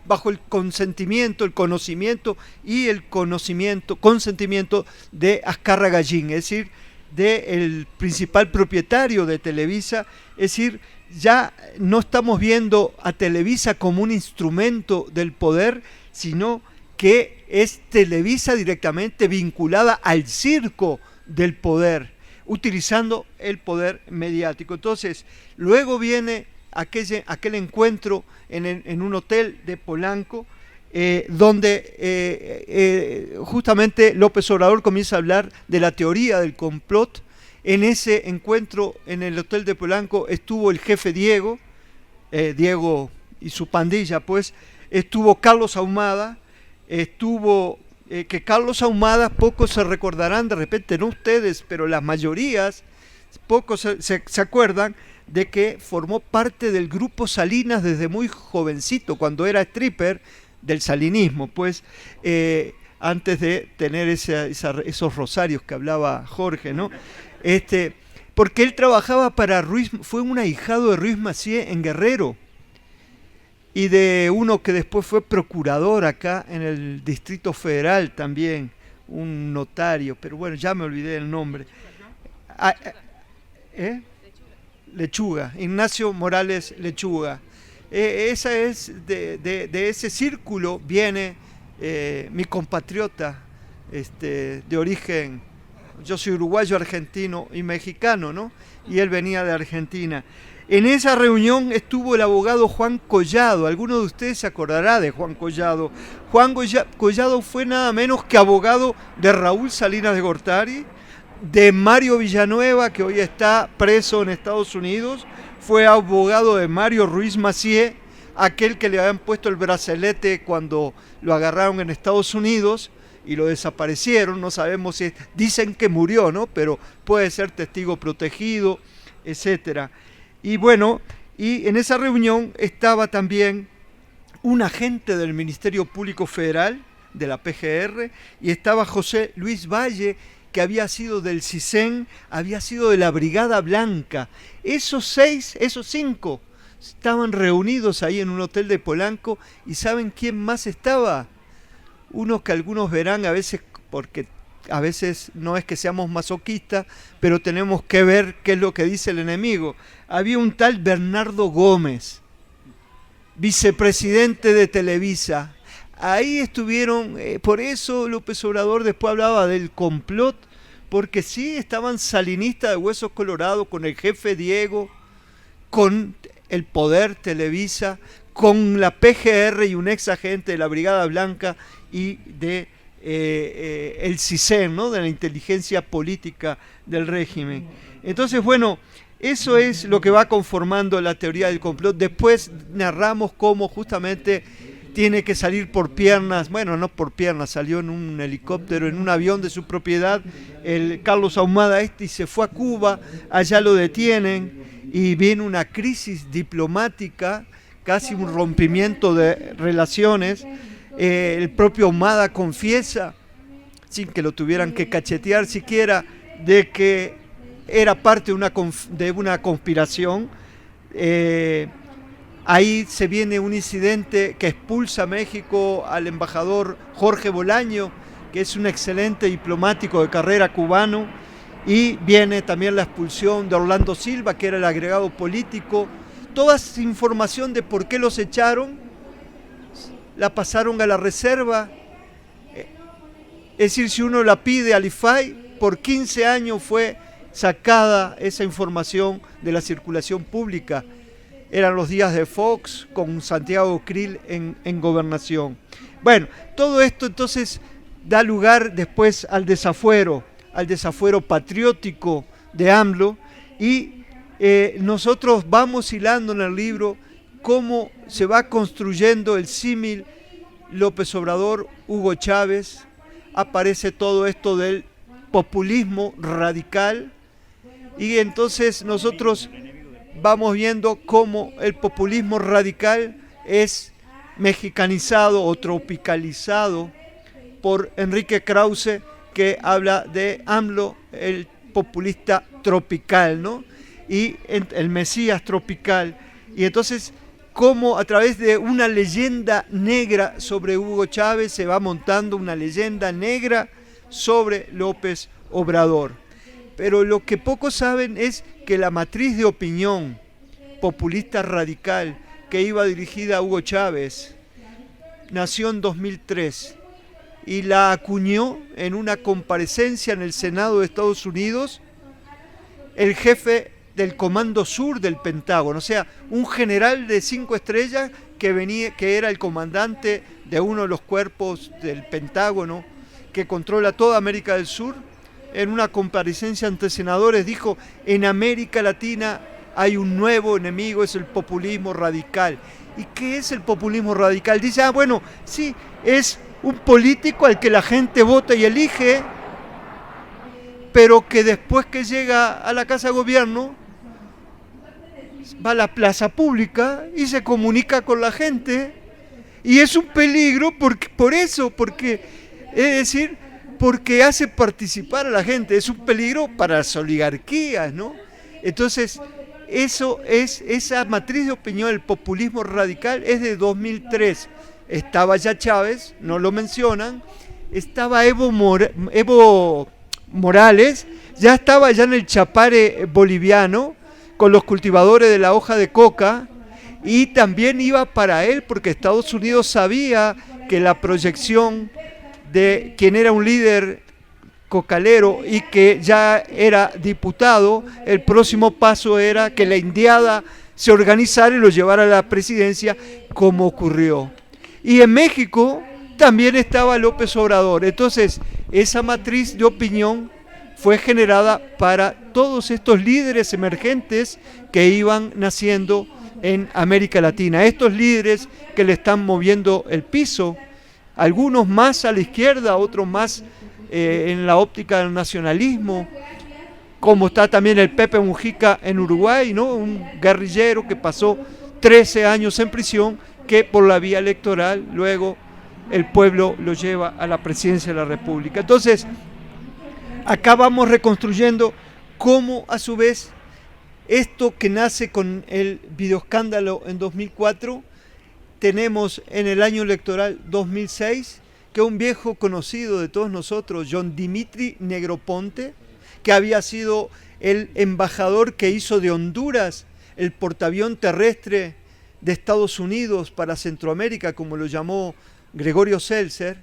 bajo el consentimiento, el conocimiento y el consentimiento de Azcárraga Gallín, es decir, del principal propietario de Televisa. Es decir, ya no estamos viendo a Televisa como un instrumento del poder, sino que es Televisa directamente vinculada al circo del poder, utilizando el poder mediático. Entonces, luego viene aquel encuentro en un hotel de Polanco, donde justamente López Obrador comienza a hablar de la teoría del complot. En ese encuentro en el hotel de Polanco estuvo el jefe Diego y su pandilla, pues, estuvo Carlos Ahumada, que Carlos Ahumada, pocos se recordarán, de repente no ustedes, pero las mayorías, pocos se acuerdan de que formó parte del grupo Salinas desde muy jovencito, cuando era stripper del salinismo, pues, antes de tener esos rosarios que hablaba Jorge, ¿no? Porque él trabajaba para Ruiz, fue un ahijado de Ruiz Massieu en Guerrero, y de uno que después fue procurador acá en el Distrito Federal también, un notario, pero bueno, ya me olvidé el nombre. Lechuga, Ignacio Morales Lechuga. Esa es de ese círculo viene mi compatriota de origen, yo soy uruguayo, argentino y mexicano, ¿no? Y él venía de Argentina. En esa reunión estuvo el abogado Juan Collado. Alguno de ustedes se acordará de Juan Collado. Juan Collado fue nada menos que abogado de Raúl Salinas de Gortari, de Mario Villanueva, que hoy está preso en Estados Unidos, fue abogado de Mario Ruiz Massieu, aquel que le habían puesto el brazalete cuando lo agarraron en Estados Unidos y lo desaparecieron. No sabemos si dicen que murió, ¿no? Pero puede ser testigo protegido, etcétera. Y bueno, y en esa reunión estaba también un agente del Ministerio Público Federal, de la PGR, y estaba José Luis Valle, que había sido del CISEN, había sido de la Brigada Blanca. Esos 5 estaban reunidos ahí en un hotel de Polanco. ¿Y saben quién más estaba? Unos que algunos verán a veces, porque a veces no es que seamos masoquistas, pero tenemos que ver qué es lo que dice el enemigo. Había un tal Bernardo Gómez, vicepresidente de Televisa. Ahí estuvieron, por eso López Obrador después hablaba del complot, porque sí estaban salinistas de huesos colorados con el jefe Diego, con el Poder Televisa, con la PGR y un ex agente de la Brigada Blanca y de el CISEN, ¿no?, de la inteligencia política del régimen. Entonces, bueno, eso es lo que va conformando la teoría del complot. Después narramos cómo justamente tiene que salir por piernas, bueno, no por piernas, salió en un helicóptero, en un avión de su propiedad, el Carlos Ahumada y se fue a Cuba, allá lo detienen y viene una crisis diplomática, casi un rompimiento de relaciones. El propio Ahumada confiesa, sin que lo tuvieran que cachetear siquiera, de que era parte de una conspiración. Ahí se viene un incidente que expulsa a México al embajador Jorge Bolaño, que es un excelente diplomático de carrera cubano, y viene también la expulsión de Orlando Silva, que era el agregado político. Toda esa información de por qué los echaron, la pasaron a la reserva. Es decir, si uno la pide al IFAI, por 15 años fue sacada esa información de la circulación pública. Eran los días de Fox con Santiago Krill en gobernación. Bueno, todo esto entonces da lugar después al desafuero patriótico de AMLO, y nosotros vamos hilando en el libro cómo se va construyendo el símil López Obrador, Hugo Chávez. Aparece todo esto del populismo radical, y entonces nosotros vamos viendo cómo el populismo radical es mexicanizado o tropicalizado por Enrique Krause, que habla de AMLO, el populista tropical, ¿no?, y el Mesías tropical. Y entonces cómo a través de una leyenda negra sobre Hugo Chávez se va montando una leyenda negra sobre López Obrador. Pero lo que pocos saben es que la matriz de opinión populista radical que iba dirigida a Hugo Chávez nació en 2003 y la acuñó en una comparecencia en el Senado de Estados Unidos el jefe del Comando Sur del Pentágono, o sea, un general de 5 estrellas que era el comandante de uno de los cuerpos del Pentágono que controla toda América del Sur. En una comparecencia ante senadores dijo: en América Latina hay un nuevo enemigo, es el populismo radical. ¿Y qué es el populismo radical? Dice, bueno, sí, es un político al que la gente vota y elige, pero que después que llega a la Casa de Gobierno va a la plaza pública y se comunica con la gente, y es un peligro porque hace participar a la gente, es un peligro para las oligarquías, ¿no? Entonces, esa matriz de opinión del populismo radical es de 2003. Estaba ya Chávez, no lo mencionan, estaba Evo Morales, ya estaba ya en el Chapare boliviano, con los cultivadores de la hoja de coca, y también iba para él porque Estados Unidos sabía que la proyección de quien era un líder cocalero y que ya era diputado, el próximo paso era que la indiada se organizara y lo llevara a la presidencia, como ocurrió. Y en México también estaba López Obrador. Entonces, esa matriz de opinión fue generada para todos estos líderes emergentes que iban naciendo en América Latina. Estos líderes que le están moviendo el piso, algunos más a la izquierda, otros más en la óptica del nacionalismo, como está también el Pepe Mujica en Uruguay, ¿no?, un guerrillero que pasó 13 años en prisión, que por la vía electoral luego el pueblo lo lleva a la presidencia de la República. Entonces, acá vamos reconstruyendo cómo a su vez esto que nace con el videoescándalo en 2004, tenemos en el año electoral 2006 que un viejo conocido de todos nosotros, John Dimitri Negroponte, que había sido el embajador que hizo de Honduras el portaavión terrestre de Estados Unidos para Centroamérica, como lo llamó Gregorio Seltzer,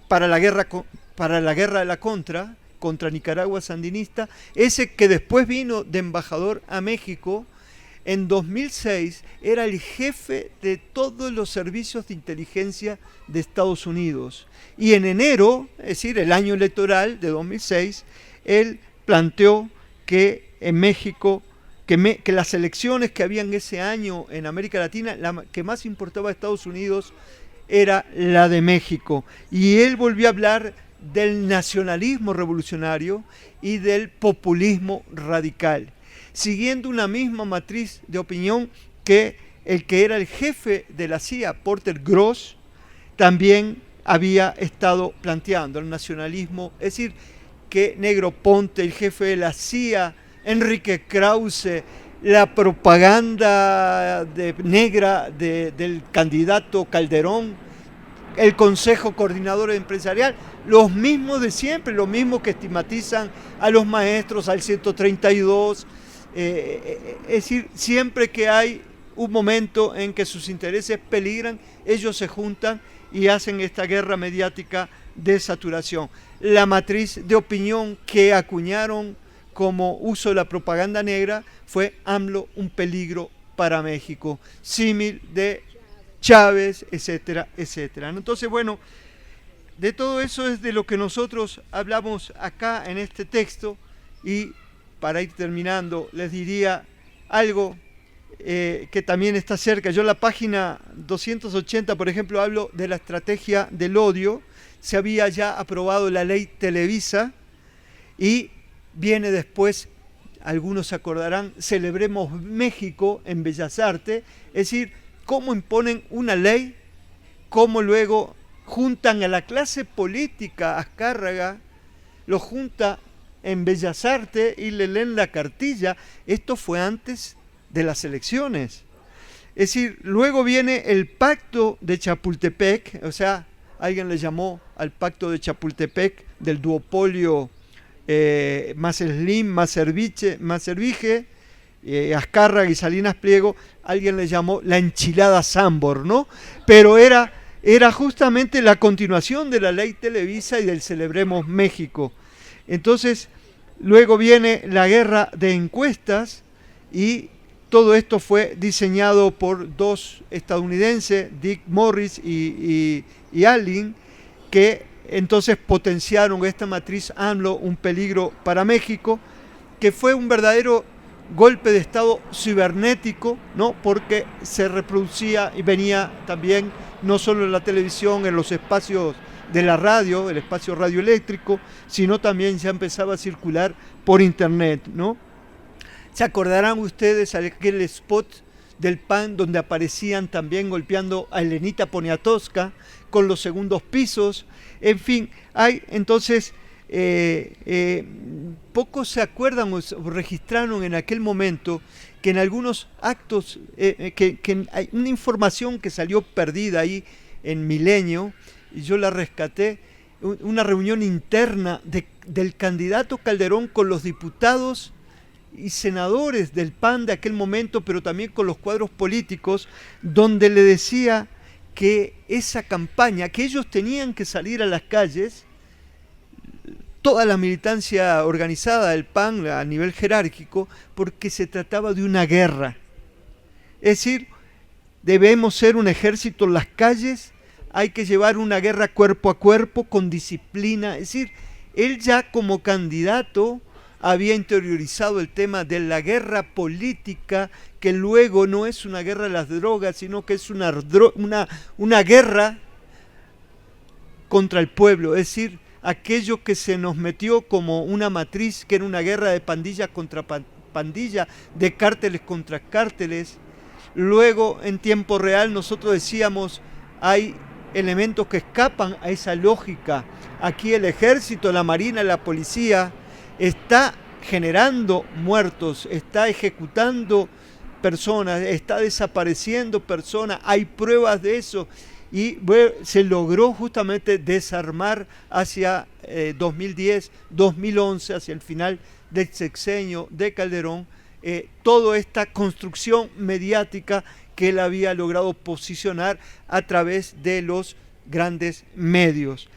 para la guerra de la contra contra Nicaragua sandinista, ese que después vino de embajador a México, en 2006 era el jefe de todos los servicios de inteligencia de Estados Unidos. Y en enero, es decir, el año electoral de 2006, él planteó que en México, que las elecciones que habían ese año en América Latina, la que más importaba a Estados Unidos era la de México. Y él volvió a hablar del nacionalismo revolucionario y del populismo radical, siguiendo una misma matriz de opinión que el que era el jefe de la CIA, Porter Gross, también había estado planteando el nacionalismo, es decir, que Negroponte, el jefe de la CIA, Enrique Krause, la propaganda negra del candidato Calderón, el Consejo Coordinador Empresarial, los mismos de siempre, los mismos que estigmatizan a los maestros, al 132, es decir, siempre que hay un momento en que sus intereses peligran, ellos se juntan y hacen esta guerra mediática de saturación. La matriz de opinión que acuñaron como uso de la propaganda negra fue AMLO, un peligro para México, símil de Chávez, etcétera, etcétera. Entonces, bueno, de todo eso es de lo que nosotros hablamos acá en este texto, y para ir terminando les diría algo que también está cerca. Yo en la página 280, por ejemplo, hablo de la estrategia del odio. Se había ya aprobado la ley Televisa y viene después, algunos se acordarán, Celebremos México en Bellas Artes, es decir, cómo imponen una ley, cómo luego juntan a la clase política, Azcárraga, lo junta en Bellas Artes y le leen la cartilla. Esto fue antes de las elecciones. Es decir, luego viene el pacto de Chapultepec, o sea, alguien le llamó al pacto de Chapultepec del duopolio más Slim, más Servige, Azcárraga y Salinas Pliego, alguien le llamó la enchilada Sambor, ¿no? Pero era justamente la continuación de la ley Televisa y del Celebremos México. Entonces, luego viene la guerra de encuestas y todo esto fue diseñado por dos estadounidenses, Dick Morris y Allen, que entonces potenciaron esta matriz AMLO, un peligro para México, que fue un verdadero golpe de Estado cibernético, ¿no? Porque se reproducía y venía también no solo en la televisión, en los espacios de la radio, el espacio radioeléctrico, sino también ya empezaba a circular por internet, ¿no? ¿Se acordarán ustedes aquel spot del PAN donde aparecían también golpeando a Elenita Poniatowska con los segundos pisos? En fin, hay entonces pocos se acuerdan o registraron en aquel momento que en algunos actos, que hay una información que salió perdida ahí en Milenio, y yo la rescaté, una reunión interna del candidato Calderón con los diputados y senadores del PAN de aquel momento, pero también con los cuadros políticos, donde le decía que esa campaña, que ellos tenían que salir a las calles, toda la militancia organizada del PAN a nivel jerárquico, porque se trataba de una guerra. Es decir, debemos ser un ejército en las calles, hay que llevar una guerra cuerpo a cuerpo, con disciplina. Es decir, él ya como candidato había interiorizado el tema de la guerra política, que luego no es una guerra de las drogas, sino que es una guerra contra el pueblo, es decir, aquello que se nos metió como una matriz, que era una guerra de pandilla contra pandilla, de cárteles contra cárteles. Luego, en tiempo real, nosotros decíamos, hay elementos que escapan a esa lógica. Aquí el ejército, la marina, la policía está generando muertos, está ejecutando personas, está desapareciendo personas, hay pruebas de eso, y se logró justamente desarmar hacia 2010, 2011, hacia el final del sexenio de Calderón, toda esta construcción mediática que él había logrado posicionar a través de los grandes medios.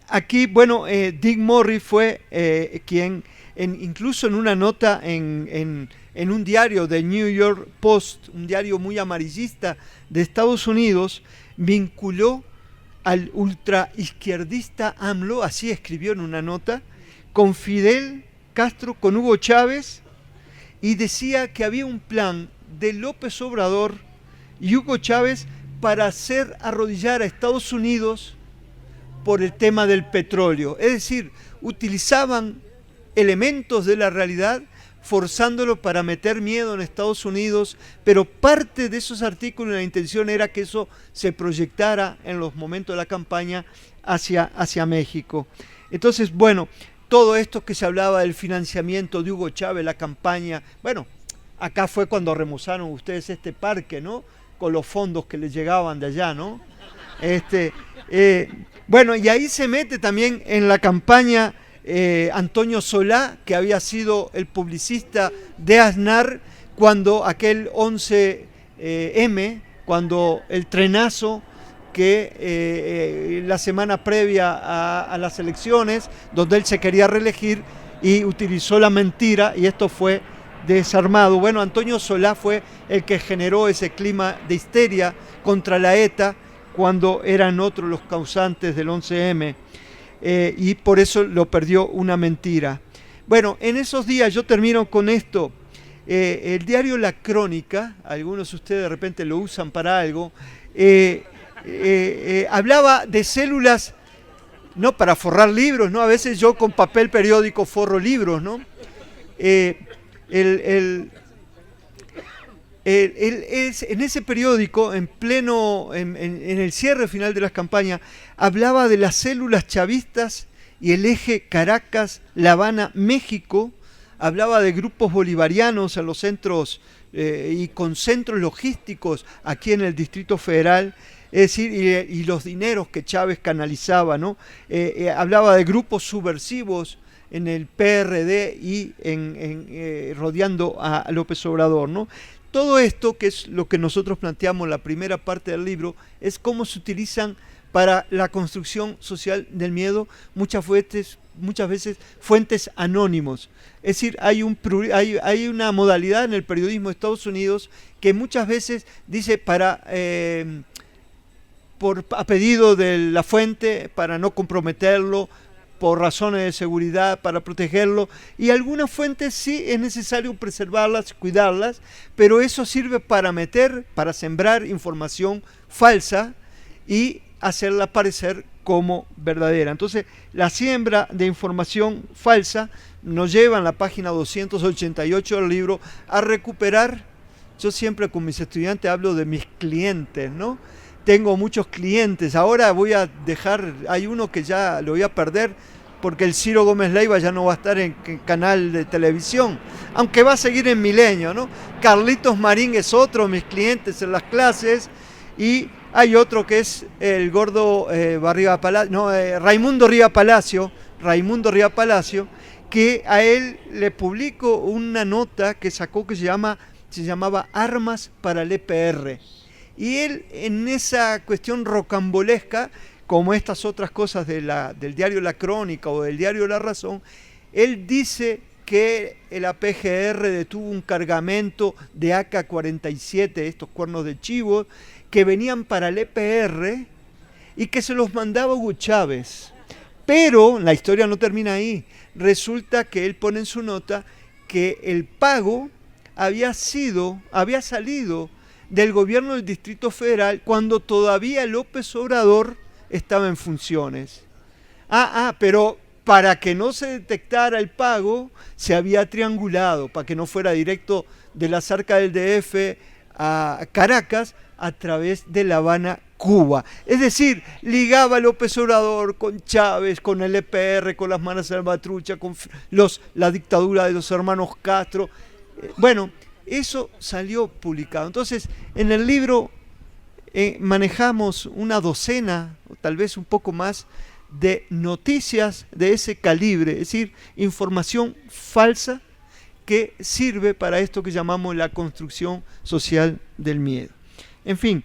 aquí, bueno, Dick Morris fue quien, incluso en una nota en un diario de New York Post, un diario muy amarillista de Estados Unidos, vinculó al ultraizquierdista AMLO, así escribió en una nota, con Fidel Castro, con Hugo Chávez, y decía que había un plan de López Obrador y Hugo Chávez para hacer arrodillar a Estados Unidos por el tema del petróleo. Es decir, utilizaban elementos de la realidad forzándolo para meter miedo en Estados Unidos, pero parte de esos artículos, la intención era que eso se proyectara en los momentos de la campaña hacia México. Entonces, bueno, todo esto que se hablaba del financiamiento de Hugo Chávez, la campaña, bueno, acá fue cuando remozaron ustedes este parque, ¿no? Con los fondos que les llegaban de allá, ¿no? Bueno, y ahí se mete también en la campaña Antonio Solá, que había sido el publicista de Aznar cuando aquel 11M, cuando el trenazo que la semana previa a las elecciones, donde él se quería reelegir y utilizó la mentira, y esto fue desarmado. Bueno, Antonio Solá fue el que generó ese clima de histeria contra la ETA cuando eran otros los causantes del 11M. Y por eso lo perdió una mentira. Bueno, en esos días, yo termino con esto, el diario La Crónica, algunos de ustedes de repente lo usan para algo, hablaba de células, no para forrar libros, ¿no? A veces yo con papel periódico forro libros, ¿no? En ese periódico, en el cierre final de las campañas, hablaba de las células chavistas y el eje Caracas-La Habana-México, hablaba de grupos bolivarianos en los centros y con centros logísticos aquí en el Distrito Federal, es decir, y los dineros que Chávez canalizaba, ¿no? Hablaba de grupos subversivos en el PRD y rodeando a López Obrador, ¿no? Todo esto, que es lo que nosotros planteamos en la primera parte del libro, es cómo se utilizan para la construcción social del miedo muchas veces fuentes anónimos. Es decir, hay una modalidad en el periodismo de Estados Unidos que muchas veces dice a pedido de la fuente, para no comprometerlo, por razones de seguridad, para protegerlo, y algunas fuentes sí es necesario preservarlas, cuidarlas, pero eso sirve para sembrar información falsa y hacerla parecer como verdadera. Entonces, la siembra de información falsa nos lleva en la página 288 del libro a recuperar. Yo siempre con mis estudiantes hablo de mis clientes, ¿no? Tengo muchos clientes, ahora hay uno que ya lo voy a perder porque el Ciro Gómez Leiva ya no va a estar en canal de televisión, aunque va a seguir en Milenio, ¿no? Carlitos Marín es otro de mis clientes en las clases, y hay otro que es el gordo Raimundo Riva Palacio, que a él le publico una nota que sacó que se llamaba Armas para el EPR. Y él, en esa cuestión rocambolesca, como estas otras cosas del diario La Crónica o del diario La Razón, él dice que la PGR detuvo un cargamento de AK-47, estos cuernos de chivo, que venían para el EPR y que se los mandaba Hugo Chávez. Pero la historia no termina ahí. Resulta que él pone en su nota que el pago había salido del gobierno del Distrito Federal cuando todavía López Obrador estaba en funciones. Pero para que no se detectara el pago, se había triangulado, para que no fuera directo de las arcas del DF a Caracas, a través de La Habana, Cuba. Es decir, ligaba a López Obrador con Chávez, con el EPR, con las manos salvatrucha, con la dictadura de los hermanos Castro. Bueno, eso salió publicado. Entonces, en el libro manejamos una docena, o tal vez un poco más, de noticias de ese calibre, es decir, información falsa que sirve para esto que llamamos la construcción social del miedo. En fin,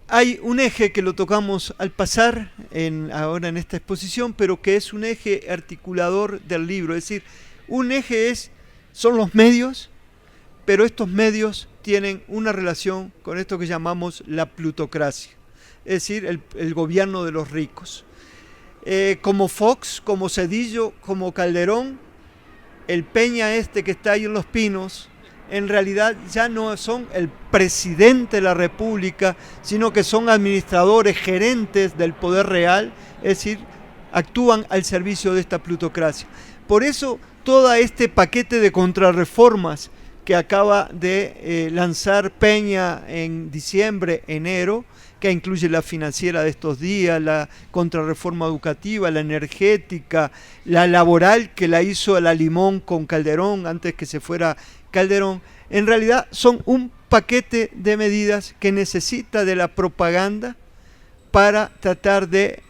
hay un eje que lo tocamos al pasar ahora en esta exposición, pero que es un eje articulador del libro. Es decir, un eje son los medios, pero estos medios tienen una relación con esto que llamamos la plutocracia, es decir, el gobierno de los ricos. Como Fox, como Zedillo, como Calderón, el Peña que está ahí en Los Pinos, en realidad ya no son el presidente de la República, sino que son administradores, gerentes del poder real, es decir, actúan al servicio de esta plutocracia. Por eso, todo este paquete de contrarreformas que acaba de lanzar Peña en diciembre, enero, que incluye la financiera de estos días, la contrarreforma educativa, la energética, la laboral que la hizo a la limón con Calderón antes que se fuera Calderón, en realidad son un paquete de medidas que necesita de la propaganda para tratar de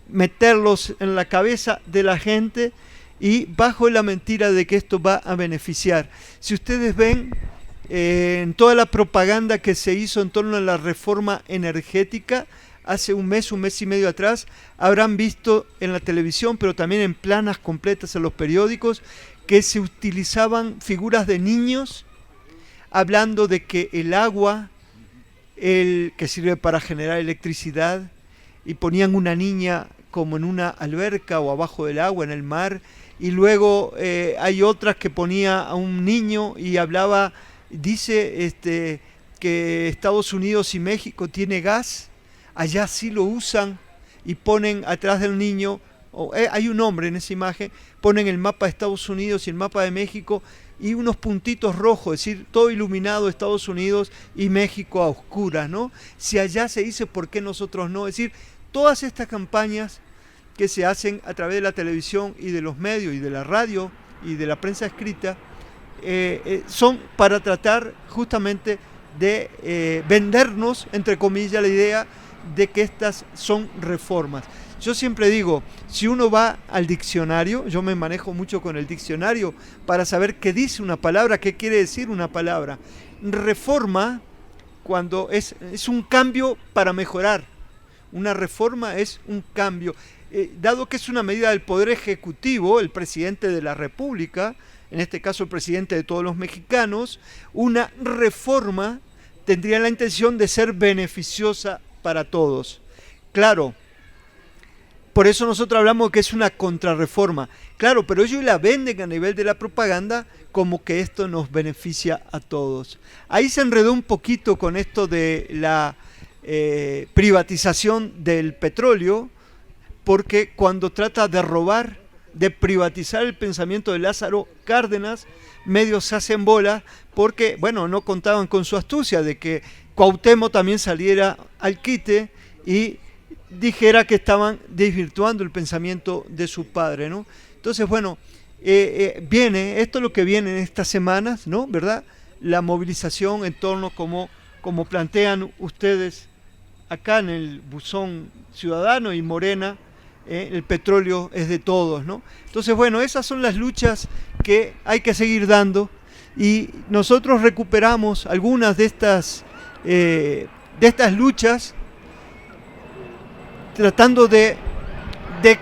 meterlos en la cabeza de la gente y bajo la mentira de que esto va a beneficiar. Si ustedes ven en toda la propaganda que se hizo en torno a la reforma energética, hace un mes y medio atrás, habrán visto en la televisión, pero también en planas completas en los periódicos, que se utilizaban figuras de niños hablando de que el agua, que sirve para generar electricidad, y ponían una niña como en una alberca o abajo del agua, en el mar, y luego hay otras que ponía a un niño y hablaba, dice que Estados Unidos y México tiene gas, allá sí lo usan, y ponen atrás del niño, hay un hombre en esa imagen, ponen el mapa de Estados Unidos y el mapa de México y unos puntitos rojos, es decir, todo iluminado Estados Unidos y México a oscuras, ¿no? Si allá se dice, ¿por qué nosotros no? Es decir, todas estas campañas que se hacen a través de la televisión y de los medios y de la radio y de la prensa escrita son para tratar justamente de vendernos, entre comillas, la idea de que estas son reformas. Yo siempre digo, si uno va al diccionario, yo me manejo mucho con el diccionario para saber qué dice una palabra, qué quiere decir una palabra. Reforma, cuando es un cambio para mejorar. Una reforma es un cambio. Dado que es una medida del Poder Ejecutivo, el presidente de la República, en este caso el presidente de todos los mexicanos, una reforma tendría la intención de ser beneficiosa para todos. Claro, por eso nosotros hablamos que es una contrarreforma. Claro, pero ellos la venden a nivel de la propaganda como que esto nos beneficia a todos. Ahí se enredó un poquito con esto de la privatización del petróleo, porque cuando trata de robar, de privatizar el pensamiento de Lázaro Cárdenas, medios se hacen bola porque, bueno, no contaban con su astucia de que Cuauhtémoc también saliera al quite y dijera que estaban desvirtuando el pensamiento de su padre, ¿no? Entonces, bueno, esto es lo que viene en estas semanas, ¿no? ¿Verdad? La movilización en torno, como plantean ustedes acá en el buzón ciudadano y Morena, el petróleo es de todos, ¿no? Entonces, bueno, esas son las luchas que hay que seguir dando y nosotros recuperamos algunas de estas luchas tratando de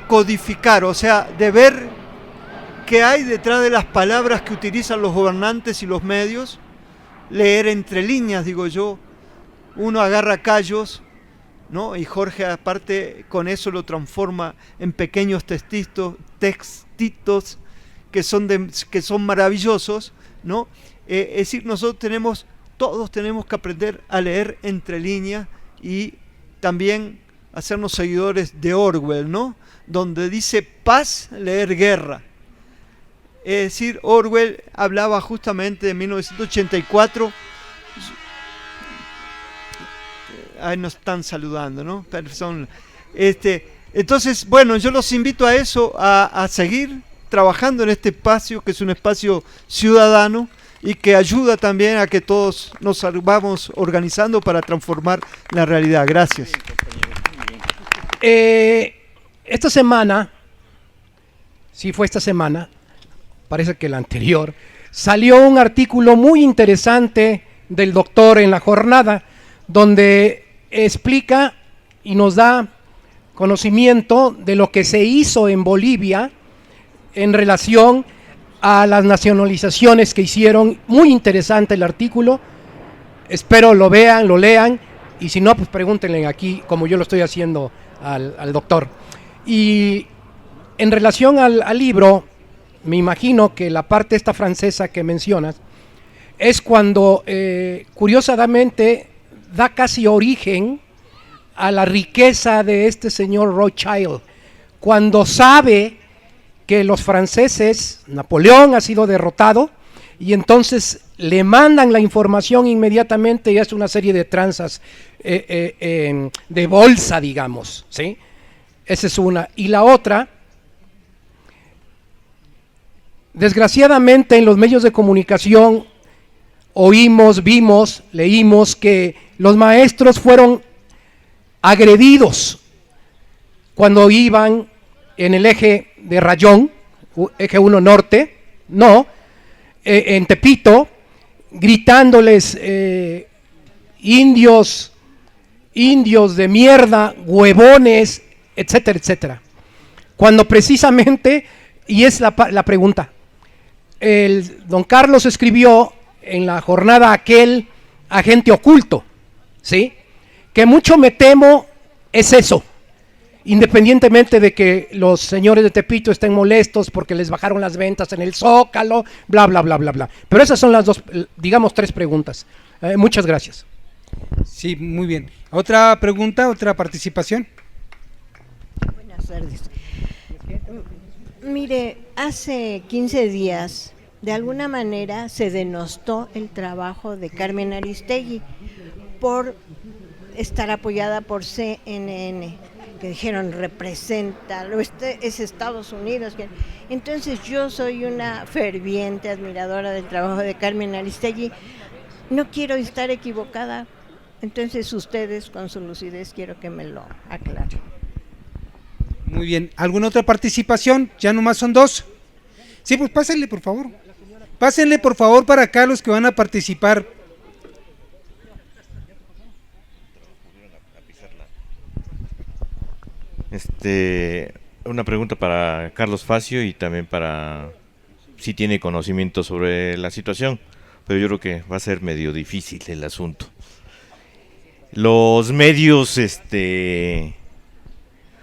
codificar, o sea, de ver qué hay detrás de las palabras que utilizan los gobernantes y los medios, leer entre líneas, digo yo. Uno agarra callos, ¿no? Y Jorge aparte con eso lo transforma en pequeños textitos que son maravillosos, ¿no? Es decir, todos tenemos que aprender a leer entre líneas y también hacernos seguidores de Orwell, ¿no? Donde dice paz, leer guerra. Es decir, Orwell hablaba justamente de 1984. Ahí nos están saludando, ¿no? Entonces, bueno, yo los invito a eso, a seguir trabajando en este espacio, que es un espacio ciudadano y que ayuda también a que todos nos vamos organizando para transformar la realidad. Gracias. Esta semana, sí fue esta semana, parece que la anterior, salió un artículo muy interesante del doctor en La Jornada, donde explica y nos da conocimiento de lo que se hizo en Bolivia en relación a las nacionalizaciones que hicieron. Muy interesante el artículo, espero lo vean, lo lean, y si no, pues pregúntenle aquí, como yo lo estoy haciendo al doctor. Y en relación al libro, me imagino que la parte esta francesa que mencionas es cuando, curiosamente, da casi origen a la riqueza de este señor Rothschild, cuando sabe que los franceses, Napoleón ha sido derrotado, y entonces le mandan la información inmediatamente y hace una serie de tranzas de bolsa, digamos, ¿sí? Esa es una. Y la otra, desgraciadamente en los medios de comunicación oímos, vimos, leímos que los maestros fueron agredidos cuando iban en el eje de Rayón, eje 1 norte, en Tepito, gritándoles indios de mierda, huevones, etcétera, etcétera. Cuando precisamente, y es la pregunta, don Carlos escribió en la jornada aquel agente oculto, ¿sí? Que mucho me temo es eso, independientemente de que los señores de Tepito estén molestos porque les bajaron las ventas en el Zócalo, bla, bla, bla, bla, bla. Pero esas son las dos, digamos, 3 preguntas. Muchas gracias. Sí, muy bien. ¿Otra pregunta, otra participación? Buenas tardes. Mire, hace 15 días, de alguna manera, se denostó el trabajo de Carmen Aristegui por estar apoyada por CNN, que dijeron representa, es Estados Unidos. Entonces yo soy una ferviente admiradora del trabajo de Carmen Aristegui, no quiero estar equivocada, entonces ustedes con su lucidez quiero que me lo aclaren. Muy bien, ¿alguna otra participación? Ya nomás son 2. Sí, pues pásenle por favor. Pásenle por favor para acá los que van a participar. Una pregunta para Carlos Facio y también para si tiene conocimiento sobre la situación, pero yo creo que va a ser medio difícil el asunto. Los medios,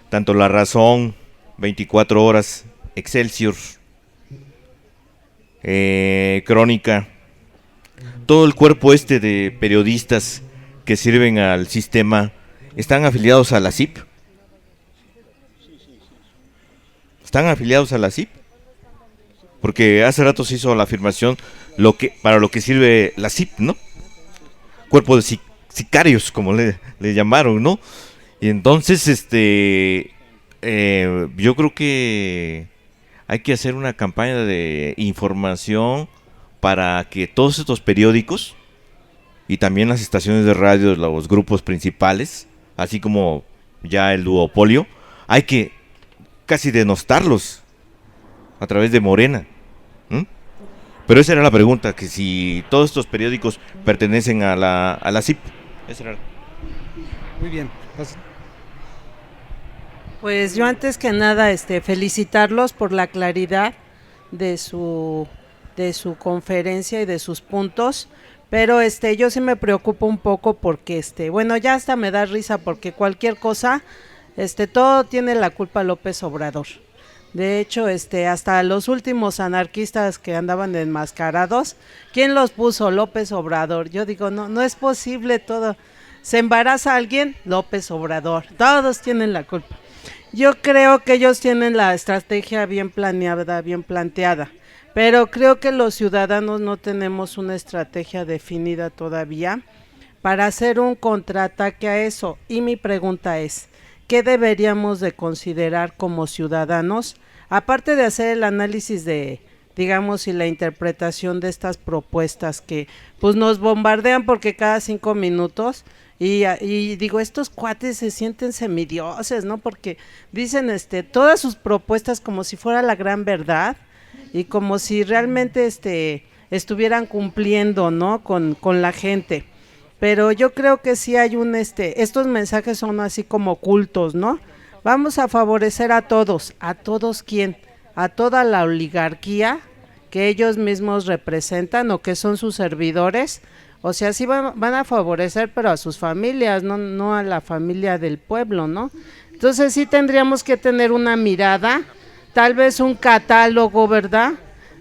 tanto La Razón, 24 Horas, Excelsior, Crónica, todo el cuerpo de periodistas que sirven al sistema, ¿están afiliados a la CIP? ¿Están afiliados a la CIP? Porque hace rato se hizo la afirmación para lo que sirve la CIP, ¿no? Cuerpo de sicarios, como le llamaron, ¿no? Y entonces, yo creo que hay que hacer una campaña de información para que todos estos periódicos y también las estaciones de radio, los grupos principales, así como ya el duopolio, hay que casi denostarlos a través de Morena. Pero esa era la pregunta, que si todos estos periódicos pertenecen a la CIP. Esa era. Muy bien. Pues yo antes que nada felicitarlos por la claridad de su conferencia y de sus puntos, pero yo sí me preocupo un poco porque bueno, ya hasta me da risa porque cualquier cosa todo tiene la culpa López Obrador. De hecho, hasta los últimos anarquistas que andaban enmascarados, ¿quién los puso? López Obrador. Yo digo, no es posible todo. Se embaraza alguien, López Obrador. Todos tienen la culpa. Yo creo que ellos tienen la estrategia bien planeada, bien planteada, pero creo que los ciudadanos no tenemos una estrategia definida todavía para hacer un contraataque a eso. Y mi pregunta es, ¿qué deberíamos de considerar como ciudadanos? Aparte de hacer el análisis de, digamos, y la interpretación de estas propuestas que pues nos bombardean porque cada 5 minutos, y digo, estos cuates se sienten semidioses, ¿no? Porque dicen todas sus propuestas como si fuera la gran verdad y como si realmente estuvieran cumpliendo, ¿no? Con la gente. pero yo creo que sí hay estos mensajes son así como ocultos, ¿no? Vamos a favorecer a todos ¿quién? A toda la oligarquía que ellos mismos representan o que son sus servidores, o sea, sí van a favorecer, pero a sus familias, no a la familia del pueblo, ¿no? Entonces sí tendríamos que tener una mirada, tal vez un catálogo, ¿verdad?,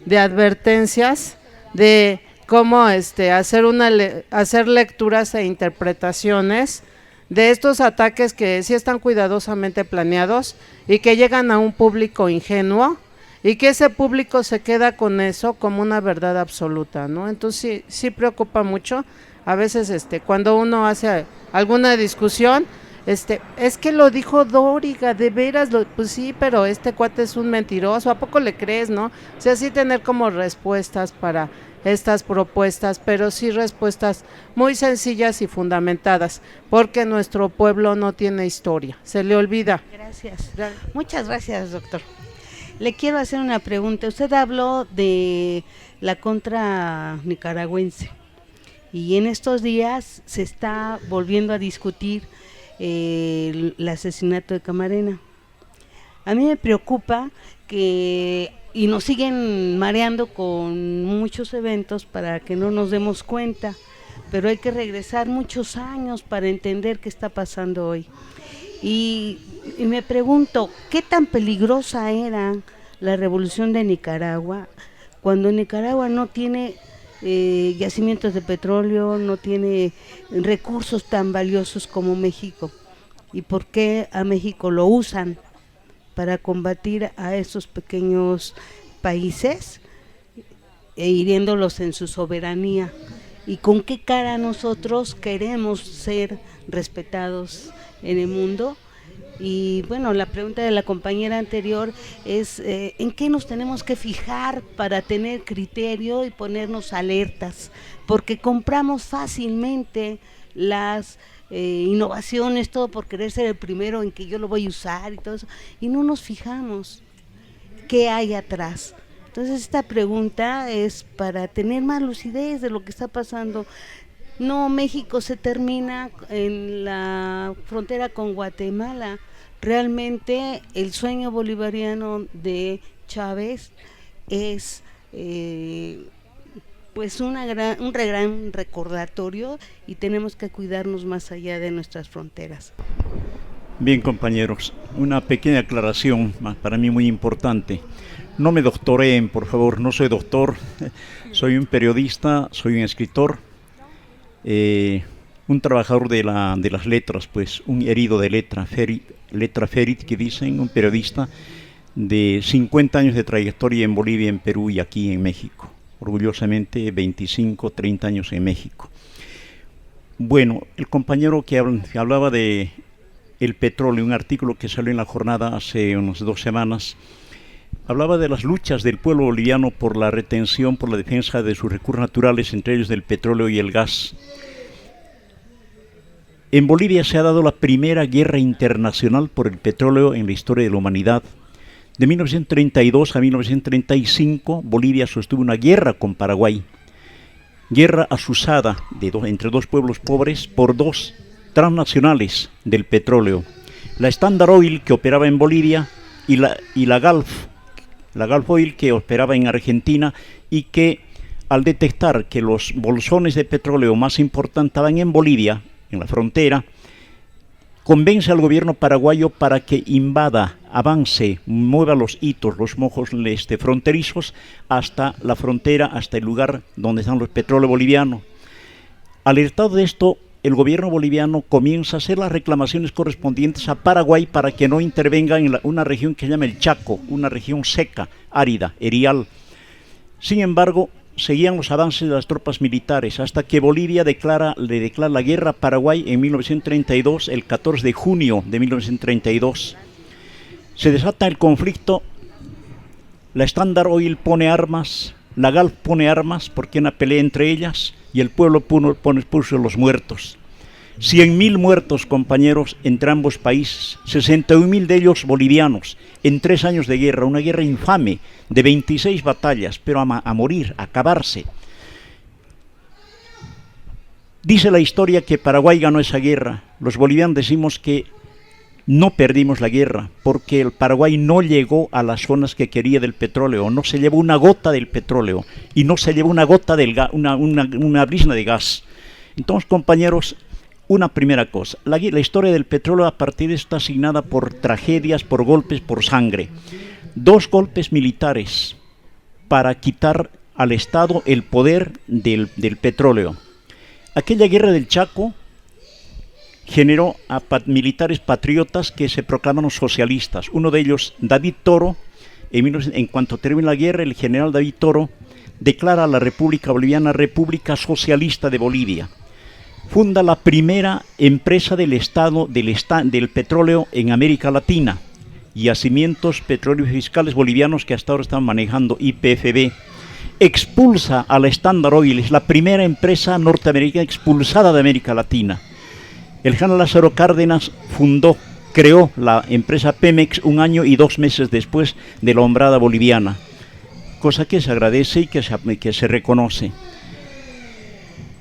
de advertencias, de cómo hacer lecturas e interpretaciones de estos ataques que sí están cuidadosamente planeados y que llegan a un público ingenuo y que ese público se queda con eso como una verdad absoluta, ¿no? Entonces sí preocupa mucho. A veces cuando uno hace alguna discusión, es que lo dijo Dóriga, de veras, pues sí, pero este cuate es un mentiroso, ¿a poco le crees, no? O sea, sí tener como respuestas para estas propuestas, pero sí respuestas muy sencillas y fundamentadas, porque nuestro pueblo no tiene historia, se le olvida. Gracias. Muchas gracias, doctor. Le quiero hacer una pregunta. Usted habló de la contra nicaragüense y en estos días se está volviendo a discutir el asesinato de Camarena. A mí me preocupa y nos siguen mareando con muchos eventos para que no nos demos cuenta, pero hay que regresar muchos años para entender qué está pasando hoy. Y me pregunto, ¿qué tan peligrosa era la revolución de Nicaragua cuando Nicaragua no tiene yacimientos de petróleo, no tiene recursos tan valiosos como México? ¿Y por qué a México lo usan para combatir a esos pequeños países e hiriéndolos en su soberanía? ¿Y con qué cara nosotros queremos ser respetados en el mundo? Y bueno, la pregunta de la compañera anterior es ¿en qué nos tenemos que fijar para tener criterio y ponernos alertas? Porque compramos fácilmente las innovaciones, todo por querer ser el primero en que yo lo voy a usar y todo eso, y no nos fijamos qué hay atrás. Entonces esta pregunta es para tener más lucidez de lo que está pasando. No, México se termina en la frontera con Guatemala. Realmente el sueño bolivariano de Chávez es pues un gran recordatorio y tenemos que cuidarnos más allá de nuestras fronteras. Bien, compañeros, una pequeña aclaración para mí muy importante. No me doctoreen, por favor, no soy doctor, soy un periodista, soy un escritor, un trabajador de las letras, pues un herido de letra ferit que dicen, un periodista de 50 años de trayectoria en Bolivia, en Perú y aquí en México. Orgullosamente 25, 30 años en México. Bueno, el compañero que hablaba de el petróleo, un artículo que salió en La Jornada hace unas 2 semanas, hablaba de las luchas del pueblo boliviano por la retención, por la defensa de sus recursos naturales, entre ellos del petróleo y el gas. En Bolivia se ha dado la primera guerra internacional por el petróleo en la historia de la humanidad. De 1932 a 1935, Bolivia sostuvo una guerra con Paraguay. Guerra azuzada entre dos pueblos pobres por 2 transnacionales del petróleo. La Standard Oil, que operaba en Bolivia, y la Gulf Oil, que operaba en Argentina, y que al detectar que los bolsones de petróleo más importantes estaban en Bolivia, en la frontera, convence al gobierno paraguayo para que invada, avance, mueva los hitos, los mojos fronterizos hasta la frontera, hasta el lugar donde están los petróleos bolivianos. Alertado de esto, el gobierno boliviano comienza a hacer las reclamaciones correspondientes a Paraguay para que no intervenga en una región que se llama el Chaco, una región seca, árida, erial. Sin embargo, seguían los avances de las tropas militares hasta que Bolivia le declara la guerra a Paraguay en 1932, el 14 de junio de 1932. Se desata el conflicto, la Standard Oil pone armas, la Gulf pone armas porque hay una pelea entre ellas y el pueblo puso los muertos. 100.000 muertos, compañeros, entre ambos países, 61.000 de ellos bolivianos, en 3 años de guerra, una guerra infame de 26 batallas, pero a morir, a acabarse. Dice la historia que Paraguay ganó esa guerra. Los bolivianos decimos que no perdimos la guerra, porque el Paraguay no llegó a las zonas que quería del petróleo, no se llevó una gota del petróleo y no se llevó una gota del una brisna de gas. Entonces, compañeros, una primera cosa, la historia del petróleo a partir de esto está asignada por tragedias, por golpes, por sangre. 2 golpes militares para quitar al Estado el poder del petróleo. Aquella guerra del Chaco generó a militares patriotas que se proclamaron socialistas. Uno de ellos, David Toro, en cuanto termina la guerra, el general David Toro declara a la República Boliviana República Socialista de Bolivia. Funda la primera empresa del Estado del petróleo en América Latina, Yacimientos Petróleos Fiscales Bolivianos, que hasta ahora están manejando YPFB. Expulsa a la Standard Oil, es la primera empresa norteamericana expulsada de América Latina. El general Lázaro Cárdenas creó la empresa Pemex 1 año y 2 meses después de la hombrada boliviana, cosa que se agradece y que se reconoce.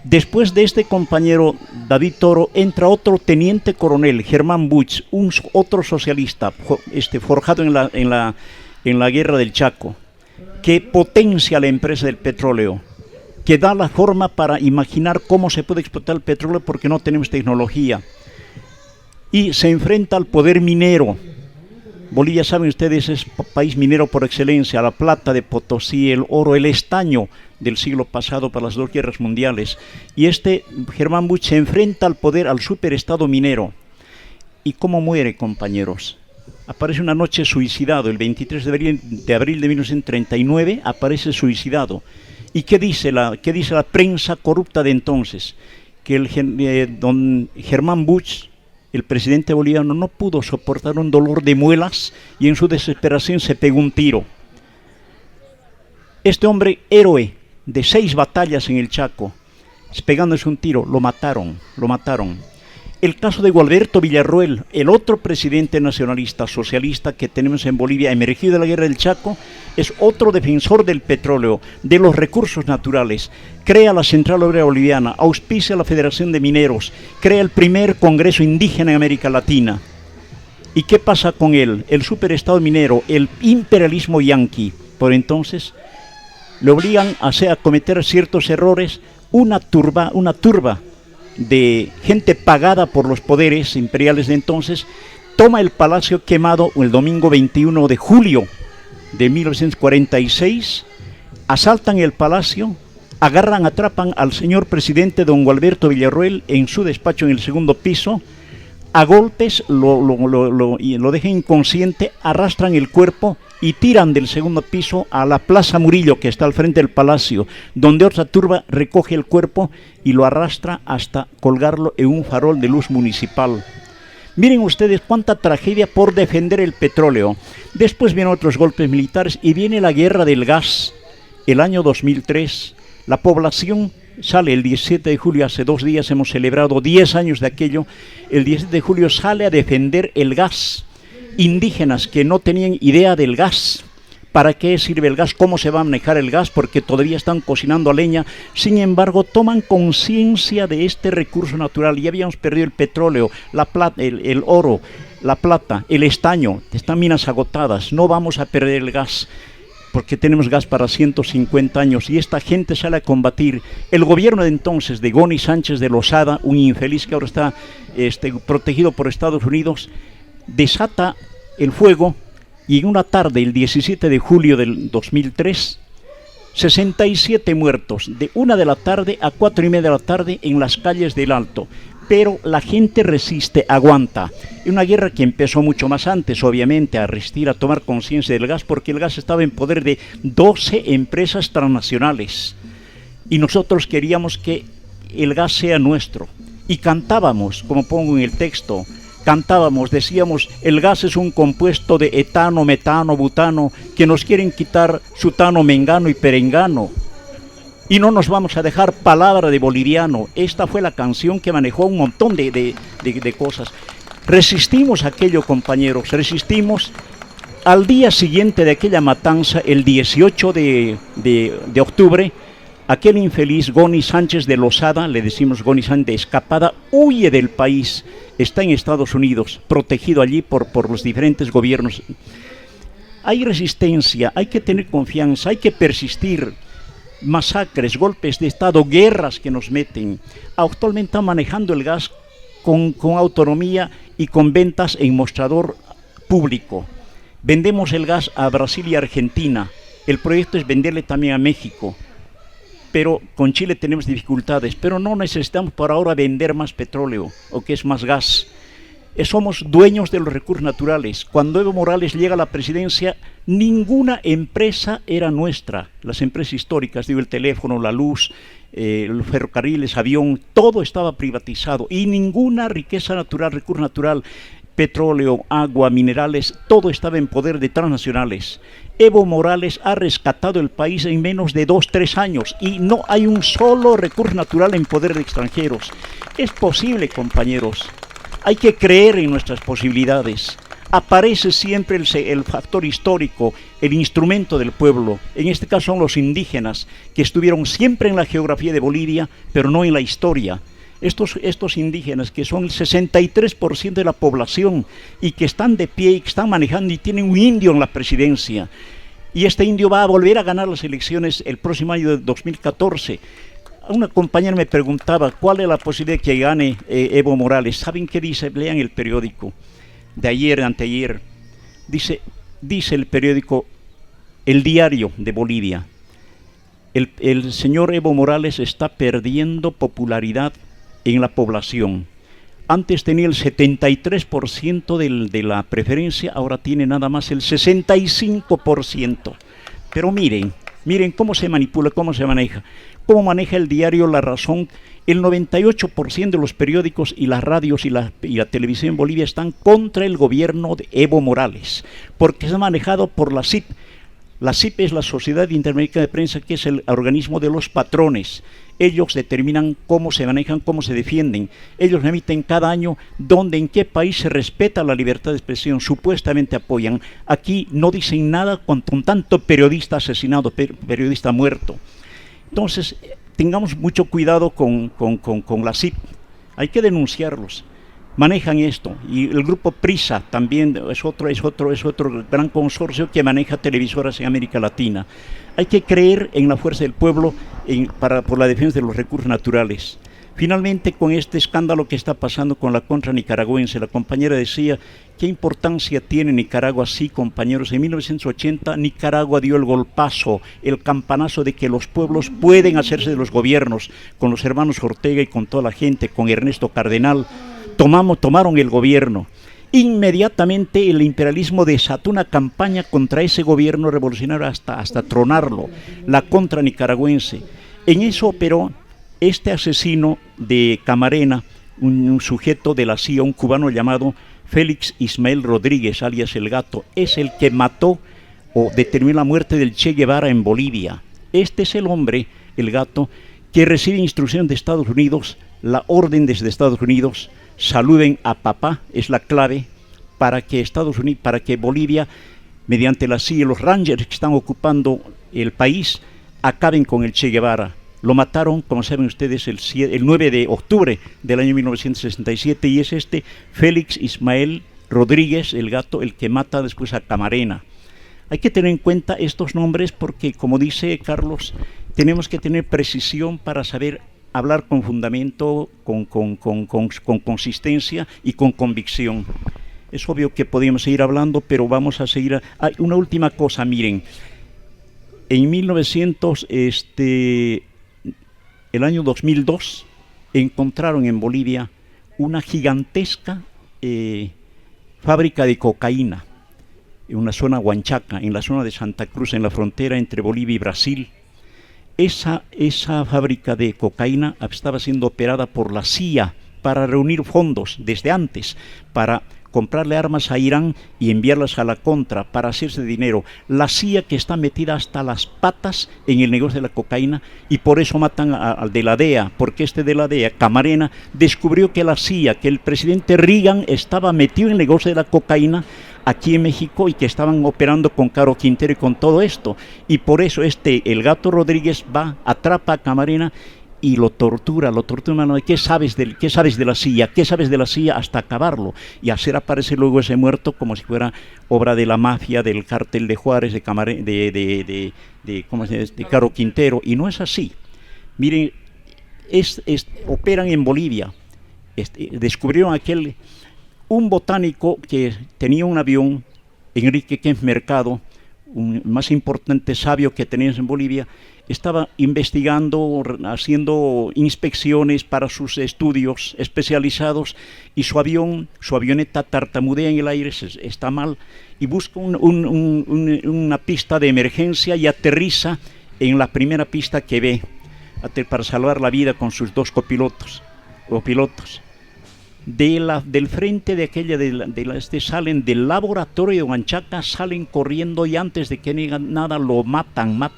Después de este compañero David Toro entra otro teniente coronel, Germán Buch, otro socialista forjado en la guerra del Chaco, que potencia la empresa del petróleo, que da la forma para imaginar cómo se puede explotar el petróleo porque no tenemos tecnología. Y se enfrenta al poder minero. Bolivia, saben ustedes, es país minero por excelencia, la plata de Potosí, el oro, el estaño del siglo pasado para las 2 guerras mundiales. Y Germán Buch se enfrenta al poder, al superestado minero. ¿Y cómo muere, compañeros? Aparece una noche suicidado, el 23 de abril de 1939, aparece suicidado. ¿Y qué dice la prensa corrupta de entonces? Que don Germán Buch, el presidente boliviano, no pudo soportar un dolor de muelas y en su desesperación se pegó un tiro. Este hombre, héroe de 6 batallas en el Chaco, pegándose un tiro, lo mataron. El caso de Gualberto Villarroel, el otro presidente nacionalista socialista que tenemos en Bolivia, emergido de la guerra del Chaco, es otro defensor del petróleo, de los recursos naturales. Crea la Central Obrera Boliviana, auspicia la Federación de Mineros, crea el primer Congreso Indígena en América Latina. ¿Y qué pasa con él? El superestado minero, el imperialismo yanqui, por entonces, le obligan a cometer ciertos errores, una turba de gente pagada por los poderes imperiales de entonces, toma el palacio quemado el domingo 21 de julio de 1946, asaltan el palacio, atrapan al señor presidente don Gualberto Villarroel en su despacho en el 2º piso, a golpes lo dejan inconsciente, arrastran el cuerpo y tiran del 2º piso a la Plaza Murillo, que está al frente del palacio, donde otra turba recoge el cuerpo y lo arrastra hasta colgarlo en un farol de luz municipal. Miren ustedes cuánta tragedia por defender el petróleo. Después vienen otros golpes militares y viene la guerra del gas. El año 2003, la población sale el 17 de julio, hace 2 días hemos celebrado 10 años de aquello, el 17 de julio sale a defender el gas. Indígenas que no tenían idea del gas, para qué sirve el gas, cómo se va a manejar el gas, porque todavía están cocinando a leña. Sin embargo, toman conciencia de este recurso natural. Ya habíamos perdido el petróleo, la plata, el oro, la plata, el estaño, están minas agotadas, no vamos a perder el gas, porque tenemos gas para 150 años, y esta gente sale a combatir. El gobierno de entonces, de Goni Sánchez de Lozada, un infeliz que ahora está protegido por Estados Unidos, desata el fuego, y en una tarde, el 17 de julio del 2003, 67 muertos, de 1 de la tarde a 4:30 de la tarde en las calles del Alto. Pero la gente resiste, aguanta. Es una guerra que empezó mucho más antes, obviamente, a resistir, a tomar conciencia del gas, porque el gas estaba en poder de 12 empresas transnacionales. Y nosotros queríamos que el gas sea nuestro. Y cantábamos, como pongo en el texto, decíamos, el gas es un compuesto de etano, metano, butano, que nos quieren quitar sutano, mengano y perengano. Y no nos vamos a dejar palabra de boliviano. Esta fue la canción que manejó un montón de cosas. Resistimos aquello, compañeros, resistimos. Al día siguiente de aquella matanza, el 18 de octubre, Aquel infeliz Goni Sánchez de Losada, le decimos Goni Sánchez de escapada, huye del país, está en Estados Unidos, protegido allí por los diferentes gobiernos. Hay resistencia, hay que tener confianza, hay que persistir. Masacres, golpes de Estado, guerras que nos meten. Actualmente están manejando el gas con autonomía y con ventas en mostrador público. Vendemos el gas a Brasil y Argentina. El proyecto es venderle también a México. Pero con Chile tenemos dificultades, pero no necesitamos por ahora vender más petróleo o que es más gas. Somos dueños de los recursos naturales. Cuando Evo Morales llega a la presidencia, ninguna empresa era nuestra. Las empresas históricas, digo, el teléfono, la luz, los ferrocarriles, avión, todo estaba privatizado y ninguna riqueza natural, recurso natural, petróleo, agua, minerales, todo estaba en poder de transnacionales. Evo Morales ha rescatado el país en menos de 2-3 años y no hay un solo recurso natural en poder de extranjeros. Es posible, compañeros. Hay que creer en nuestras posibilidades. Aparece siempre el factor histórico, el instrumento del pueblo. En este caso son los indígenas, que estuvieron siempre en la geografía de Bolivia, pero no en la historia. Estos indígenas, que son el 63% de la población y que están de pie y que están manejando y tienen un indio en la presidencia. Y este indio va a volver a ganar las elecciones el próximo año de 2014. Una compañera me preguntaba cuál es la posibilidad de que gane Evo Morales. ¿Saben qué dice? Lean el periódico de ayer, de anteayer. Dice el periódico El Diario de Bolivia. El señor Evo Morales está perdiendo popularidad en la población. Antes tenía el 73% de la preferencia, ahora tiene nada más el 65%. Pero miren cómo se manipula, cómo se maneja. Cómo maneja el diario La Razón. El 98% de los periódicos y las radios y la televisión en Bolivia están contra el gobierno de Evo Morales, porque se ha manejado por la SIP. La SIP es la Sociedad Interamericana de Prensa, que es el organismo de los patrones. Ellos determinan cómo se manejan, cómo se defienden. Ellos emiten cada año en qué país se respeta la libertad de expresión. Supuestamente apoyan. Aquí no dicen nada con tanto periodista asesinado, periodista muerto. Entonces, tengamos mucho cuidado con la SIP. Hay que denunciarlos. Manejan esto, y el grupo Prisa también es otro gran consorcio que maneja televisoras en América Latina. Hay que creer en la fuerza del pueblo por la defensa de los recursos naturales. Finalmente, con este escándalo que está pasando con la contra nicaragüense, la compañera decía, ¿qué importancia tiene Nicaragua? Sí, compañeros, en 1980 Nicaragua dio el golpazo, el campanazo de que los pueblos pueden hacerse de los gobiernos, con los hermanos Ortega y con toda la gente, con Ernesto Cardenal. Tomaron el gobierno. Inmediatamente el imperialismo desató una campaña contra ese gobierno revolucionario hasta tronarlo, la contra nicaragüense. En eso operó este asesino de Camarena, un sujeto de la CIA, un cubano llamado Félix Ismael Rodríguez, alias El Gato. Es el que mató o determinó la muerte del Che Guevara en Bolivia. Este es el hombre, El Gato, que recibe instrucción de Estados Unidos, la orden desde Estados Unidos. Saluden a papá, es la clave para que Bolivia, mediante la CIA, los Rangers que están ocupando el país, acaben con el Che Guevara. Lo mataron, como saben ustedes, el 9 de octubre del año 1967, y es este Félix Ismael Rodríguez, El Gato, el que mata después a Camarena. Hay que tener en cuenta estos nombres porque, como dice Carlos, tenemos que tener precisión para saber hablar con fundamento, con consistencia y con convicción. Es obvio que podemos seguir hablando, pero vamos a seguir. Hay una última cosa, miren. En el año 2002 encontraron en Bolivia una gigantesca fábrica de cocaína en una zona Huanchaca, en la zona de Santa Cruz, en la frontera entre Bolivia y Brasil. Esa fábrica de cocaína estaba siendo operada por la CIA para reunir fondos desde antes, para comprarle armas a Irán y enviarlas a la contra para hacerse dinero. La CIA, que está metida hasta las patas en el negocio de la cocaína, y por eso matan al de la DEA, porque de la DEA, Camarena, descubrió que la CIA, que el presidente Reagan estaba metido en el negocio de la cocaína, aquí en México y que estaban operando con Caro Quintero y con todo esto. Y por eso el Gato Rodríguez va, atrapa a Camarena y lo tortura, mano, ¿qué sabes de la CIA? ¿Qué sabes de la CIA? Hasta acabarlo y hacer aparecer luego ese muerto como si fuera obra de la mafia, del cártel de Juárez, de Caro Quintero, y no es así. Miren, operan en Bolivia, descubrieron un botánico que tenía un avión, Enrique Kempf Mercado, un más importante sabio que teníamos en Bolivia, estaba investigando, haciendo inspecciones para sus estudios especializados, y su avioneta tartamudea en el aire, está mal, y busca una pista de emergencia y aterriza en la primera pista que ve para salvar la vida con sus 2 copilotos o pilotos. Del frente de aquella salen del laboratorio de Huanchaca, salen corriendo, y antes de que digan nada lo matan a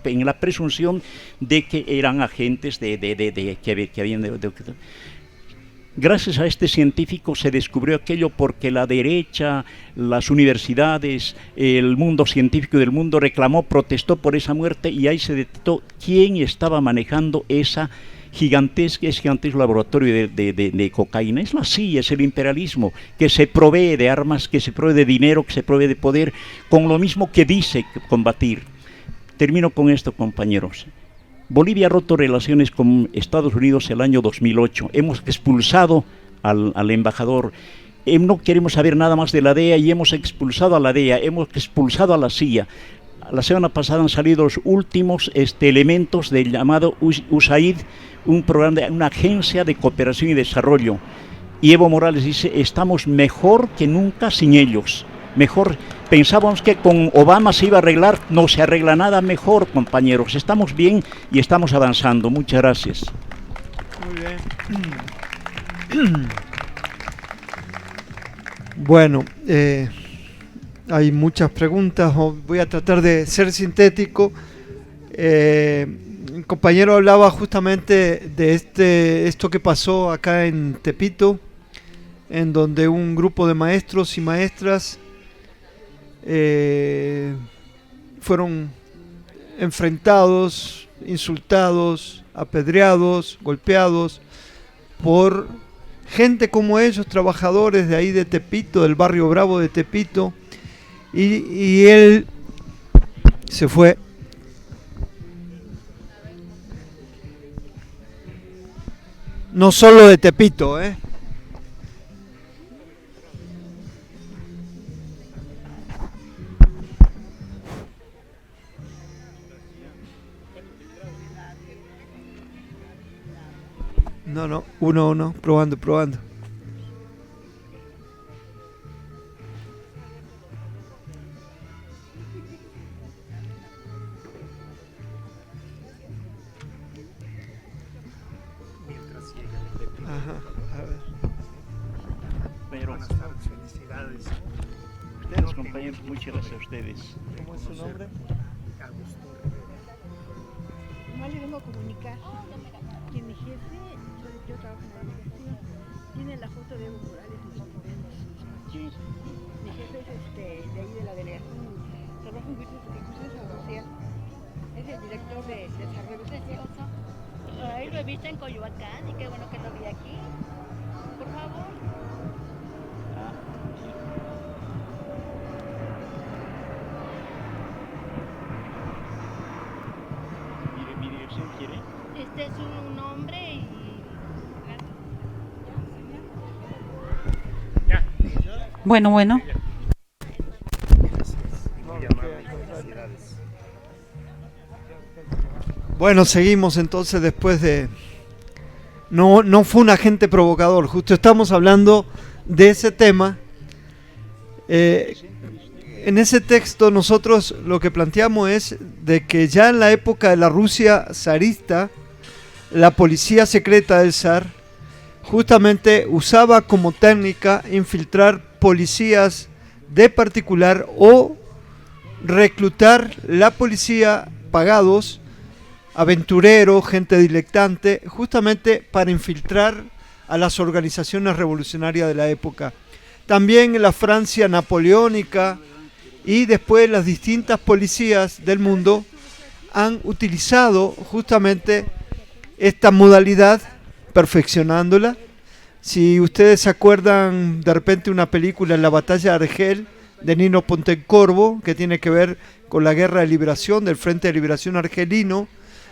en la presunción de que eran agentes que habían Gracias a este científico se descubrió aquello, porque la derecha, las universidades, el mundo científico del mundo protestó por esa muerte, y ahí se detectó quién estaba manejando ese gigantesco laboratorio de cocaína. Es la CIA, es el imperialismo, que se provee de armas, que se provee de dinero, que se provee de poder, con lo mismo que dice combatir. Termino con esto, compañeros. Bolivia ha roto relaciones con Estados Unidos el año 2008. Hemos expulsado al embajador. No queremos saber nada más de la DEA, y hemos expulsado a la DEA, hemos expulsado a la CIA. La semana pasada han salido los últimos elementos del llamado USAID, un programa una agencia de cooperación y desarrollo. Y Evo Morales dice, estamos mejor que nunca sin ellos. Mejor, pensábamos que con Obama se iba a arreglar, no se arregla nada mejor, compañeros. Estamos bien y estamos avanzando. Muchas gracias. Muy bien. Bueno, hay muchas preguntas, voy a tratar de ser sintético. El compañero hablaba justamente de esto que pasó acá en Tepito, en donde un grupo de maestros y maestras fueron enfrentados, insultados, apedreados, golpeados por gente como ellos, trabajadores de ahí de Tepito, del barrio Bravo de Tepito, y él se fue. No solo de Tepito, No, uno, probando. Ajá, a ver. Buenas tardes, felicidades. Ustedes, compañeros, muchas gracias a ustedes. ¿Cómo es su nombre? Augusto Rivera. Nomás le vengo a comunicar que mi jefe, yo trabajo en la delegación, tiene la foto de Evo Morales en sus modelos. ¿Quién? Mi jefe es de ahí de la delegación, trabaja en Inclusión Social. Es el director de desarrollo social. Ay, lo he visto en Coyoacán y qué bueno que lo vi aquí. Por favor. ¿Mi dirección quiere? Este es un nombre y... Bueno. Bueno, seguimos entonces después de... No fue un agente provocador, justo estamos hablando de ese tema. En ese texto nosotros lo que planteamos es de que ya en la época de la Rusia zarista, la policía secreta del zar justamente usaba como técnica infiltrar policías de particular o reclutar la policía pagados, aventureros, gente dilectante, justamente para infiltrar a las organizaciones revolucionarias de la época. también en la Francia napoleónica y después las distintas policías del mundo han utilizado justamente esta modalidad, perfeccionándola. Si ustedes se acuerdan de repente una película, La batalla de Argel, de Nino Pontecorvo, que tiene que ver con la guerra de liberación del Frente de Liberación Argelino,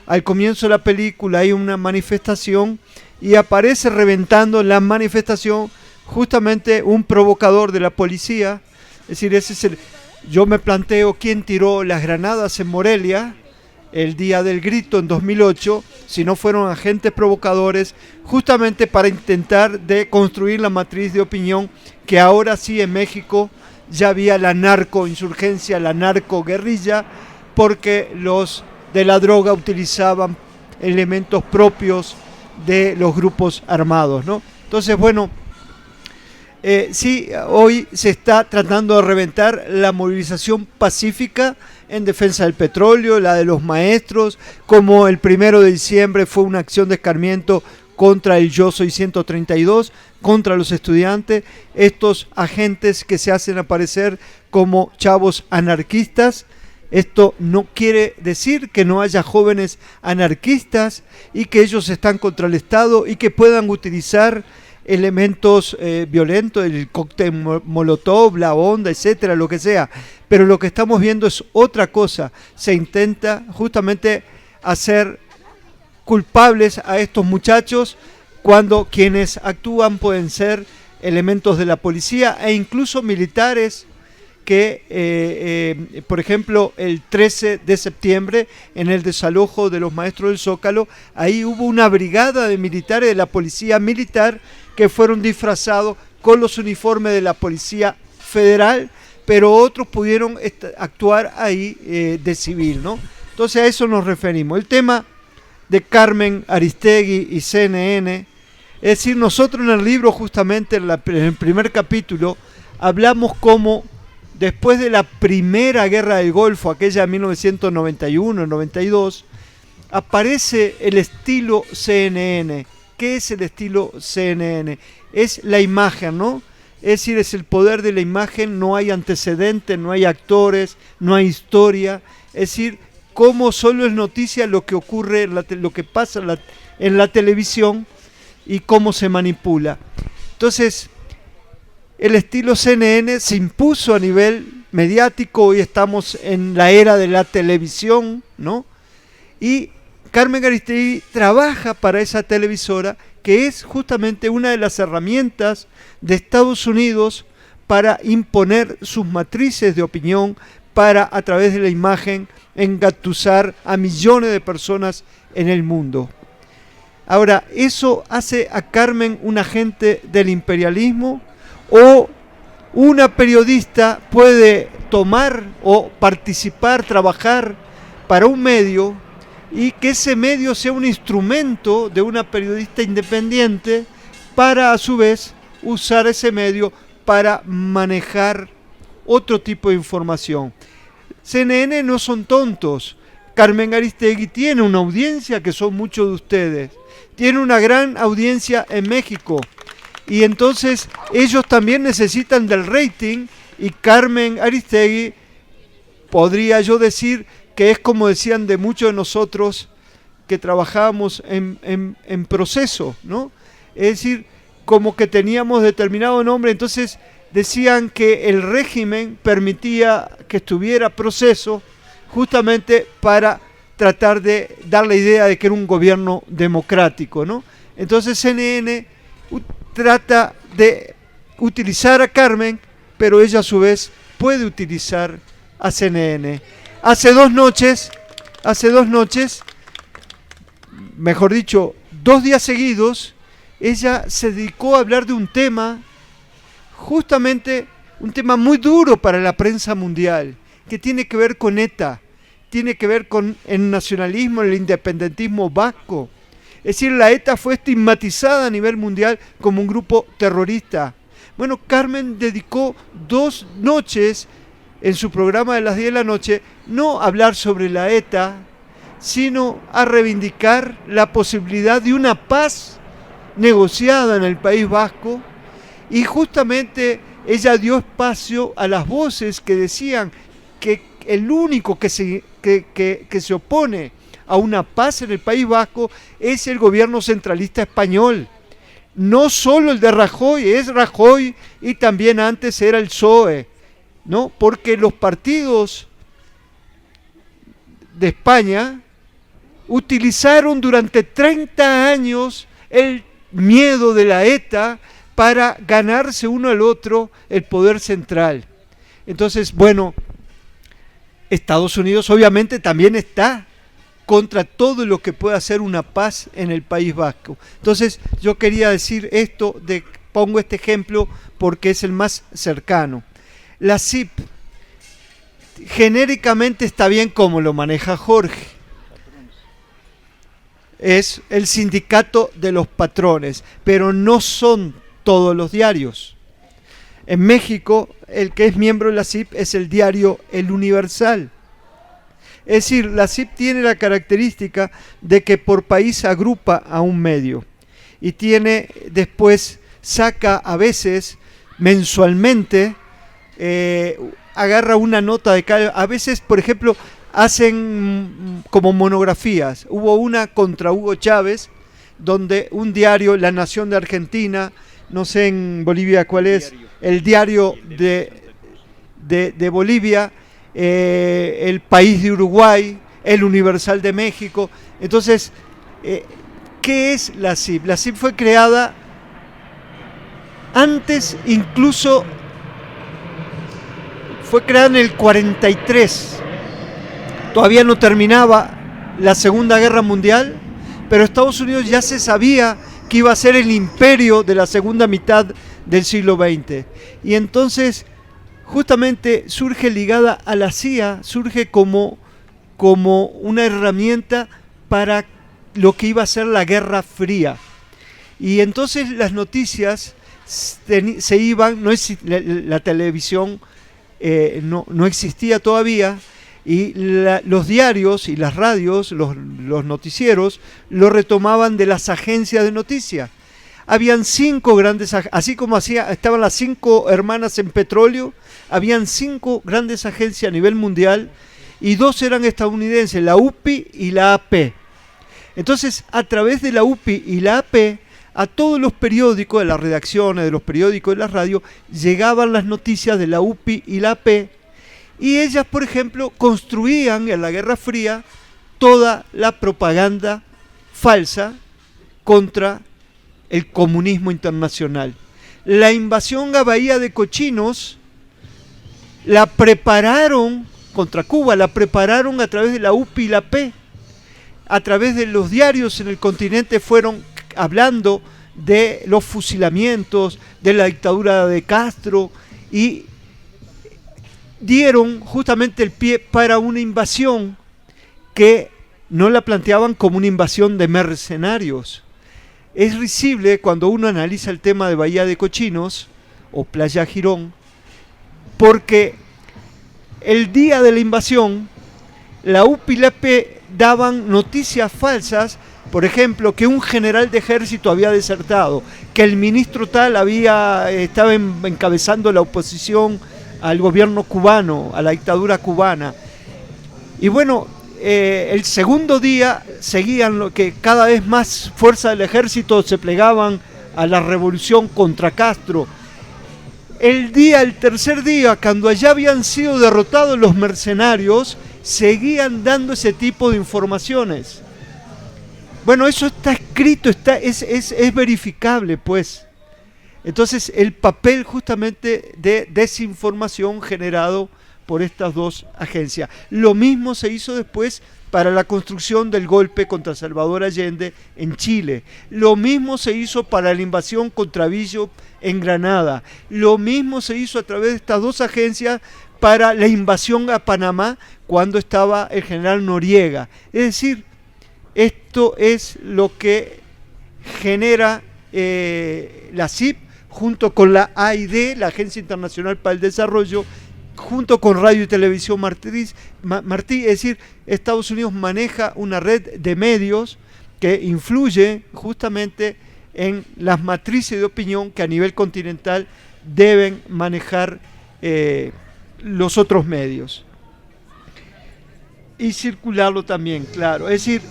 al comienzo de la película hay una manifestación y aparece reventando la manifestación justamente un provocador de la policía. Es decir, yo me planteo quién tiró las granadas en Morelia el día del grito en 2008, si no fueron agentes provocadores, justamente para intentar de construir la matriz de opinión que ahora sí en México ya había la narcoinsurgencia, la narcoguerrilla, porque los de la droga utilizaban elementos propios de los grupos armados, ¿no? Entonces, bueno, sí, hoy se está tratando de reventar la movilización pacífica en defensa del petróleo, la de los maestros, como el 1 de diciembre fue una acción de escarmiento contra el Yo Soy 132, contra los estudiantes, estos agentes que se hacen aparecer como chavos anarquistas. Esto no quiere decir que no haya jóvenes anarquistas y que ellos están contra el Estado y que puedan utilizar elementos violentos, el cóctel molotov, la onda, etcétera, lo que sea. Pero lo que estamos viendo es otra cosa. Se intenta justamente hacer culpables a estos muchachos cuando quienes actúan pueden ser elementos de la policía e incluso militares que, por ejemplo, el 13 de septiembre, en el desalojo de los maestros del Zócalo, ahí hubo una brigada de militares de la policía militar que fueron disfrazados con los uniformes de la Policía Federal, pero otros pudieron actuar ahí de civil, ¿no? Entonces a eso nos referimos. El tema de Carmen Aristegui y CNN, es decir, nosotros en el libro justamente en el primer capítulo hablamos cómo después de la primera guerra del Golfo, aquella de 1991-92, aparece el estilo CNN. ¿Qué es el estilo CNN? Es la imagen, ¿no? Es decir, es el poder de la imagen, no hay antecedentes, no hay actores, no hay historia. Es decir, cómo solo es noticia lo que ocurre, lo que pasa en la televisión y cómo se manipula. Entonces, el estilo CNN se impuso a nivel mediático, hoy estamos en la era de la televisión, ¿no? Y Carmen Aristegui trabaja para esa televisora que es justamente una de las herramientas de Estados Unidos para imponer sus matrices de opinión, para a través de la imagen engatusar a millones de personas en el mundo. Ahora, ¿eso hace a Carmen un agente del imperialismo? ¿O una periodista puede tomar o participar, trabajar para un medio y que ese medio sea un instrumento de una periodista independiente para a su vez usar ese medio para manejar otro tipo de información? CNN no son tontos. Carmen Aristegui tiene una audiencia que son muchos de ustedes. Tiene una gran audiencia en México. Y entonces ellos también necesitan del rating y Carmen Aristegui, podría yo decir que es como decían de muchos de nosotros que trabajábamos en proceso, ¿no? Es decir, como que teníamos determinado nombre, entonces decían que el régimen permitía que estuviera proceso justamente para tratar de dar la idea de que era un gobierno democrático, ¿no? Entonces CNN trata de utilizar a Carmen, pero ella a su vez puede utilizar a CNN. Hace dos noches, mejor dicho, 2 días seguidos, ella se dedicó a hablar de un tema, justamente un tema muy duro para la prensa mundial, que tiene que ver con ETA, tiene que ver con el nacionalismo, el independentismo vasco. Es decir, la ETA fue estigmatizada a nivel mundial como un grupo terrorista. Bueno, Carmen dedicó 2 noches en su programa de las 10 de la noche, no a hablar sobre la ETA, sino a reivindicar la posibilidad de una paz negociada en el País Vasco y justamente ella dio espacio a las voces que decían que el único que se opone a una paz en el País Vasco es el gobierno centralista español. No solo el de Rajoy, es Rajoy y también antes era el PSOE, ¿no? Porque los partidos de España utilizaron durante 30 años el miedo de la ETA para ganarse uno al otro el poder central. Entonces, bueno, Estados Unidos obviamente también está contra todo lo que pueda hacer una paz en el País Vasco. Entonces, yo quería decir esto, pongo este ejemplo porque es el más cercano. La CIP, genéricamente está bien como lo maneja Jorge. Es el sindicato de los patrones, pero no son todos los diarios. En México, el que es miembro de la CIP es el diario El Universal. Es decir, la CIP tiene la característica de que por país agrupa a un medio y tiene después, saca a veces mensualmente, agarra una nota de cada, a veces, por ejemplo, hacen como monografías. Hubo una contra Hugo Chávez, donde un diario, La Nación de Argentina, no sé en Bolivia cuál es, el diario de Bolivia, El País de Uruguay, El Universal de México. Entonces, ¿qué es la CIP? La CIP fue creada antes, incluso fue creada en el 43. Todavía no terminaba la Segunda Guerra Mundial, pero Estados Unidos ya se sabía que iba a ser el imperio de la segunda mitad del siglo XX. Y entonces, justamente surge ligada a la CIA, surge como una herramienta para lo que iba a ser la Guerra Fría. Y entonces las noticias se iban, la televisión no existía todavía, y los diarios y las radios, los noticieros, lo retomaban de las agencias de noticias. Habían 5 grandes, así como estaban las 5 hermanas en petróleo, habían 5 grandes agencias a nivel mundial y 2 eran estadounidenses, la UPI y la AP. Entonces, a través de la UPI y la AP, a todos los periódicos, de las redacciones, de los periódicos de la radio, llegaban las noticias de la UPI y la AP, y ellas, por ejemplo, construían en la Guerra Fría toda la propaganda falsa contra el comunismo internacional. La invasión a Bahía de Cochinos la prepararon contra Cuba, la prepararon a través de la UPI y la AP. A través de los diarios en el continente fueron hablando de los fusilamientos, de la dictadura de Castro, y dieron justamente el pie para una invasión que no la planteaban como una invasión de mercenarios. Es risible cuando uno analiza el tema de Bahía de Cochinos o Playa Girón, porque el día de la invasión la UPI y la AP daban noticias falsas, por ejemplo, que un general de ejército había desertado, que el ministro tal estaba encabezando la oposición al gobierno cubano, a la dictadura cubana. Y bueno, el segundo día seguían lo que cada vez más fuerzas del ejército se plegaban a la revolución contra Castro. El tercer día, cuando ya habían sido derrotados los mercenarios, seguían dando ese tipo de informaciones. Bueno, eso está escrito, es verificable, pues. Entonces, el papel justamente de desinformación generado por estas 2 agencias. Lo mismo se hizo después para la construcción del golpe contra Salvador Allende en Chile. Lo mismo se hizo para la invasión contra Villa en Granada. Lo mismo se hizo a través de estas 2 agencias para la invasión a Panamá cuando estaba el general Noriega. Es decir, esto es lo que genera la CIP junto con la AID, la Agencia Internacional para el Desarrollo, junto con Radio y Televisión Martí, es decir, Estados Unidos maneja una red de medios que influye justamente en las matrices de opinión que a nivel continental deben manejar los otros medios. Y circularlo también, claro. Es decir,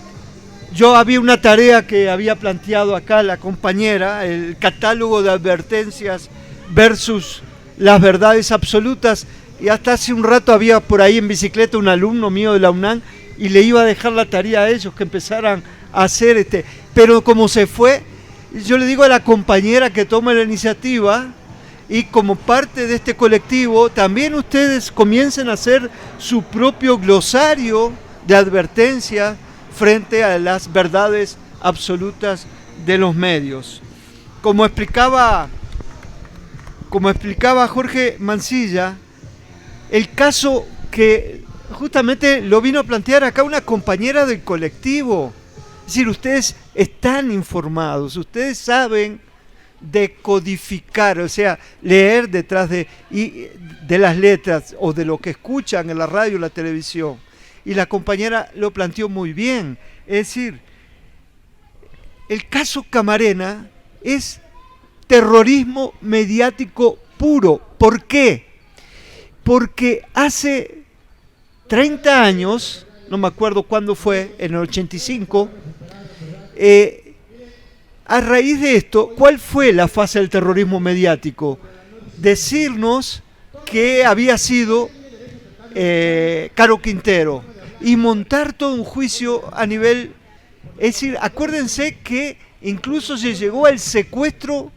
yo había una tarea que había planteado acá la compañera, el catálogo de advertencias versus las verdades absolutas, y hasta hace un rato había por ahí en bicicleta un alumno mío de la UNAM y le iba a dejar la tarea a ellos que empezaran a hacer pero como se fue, yo le digo a la compañera que tome la iniciativa, y como parte de este colectivo también ustedes comiencen a hacer su propio glosario de advertencias frente a las verdades absolutas de los medios. Como explicaba Jorge Mansilla, el caso que justamente lo vino a plantear acá una compañera del colectivo. Es decir, ustedes están informados, ustedes saben decodificar, o sea, leer detrás de las letras o de lo que escuchan en la radio o la televisión. Y la compañera lo planteó muy bien. Es decir, el caso Camarena es terrorismo mediático puro. ¿Por qué? Porque hace 30 años, no me acuerdo cuándo fue, en el 85, a raíz de esto, ¿cuál fue la fase del terrorismo mediático? Decirnos que había sido Caro Quintero y montar todo un juicio a nivel... Es decir, acuérdense que incluso se llegó al secuestro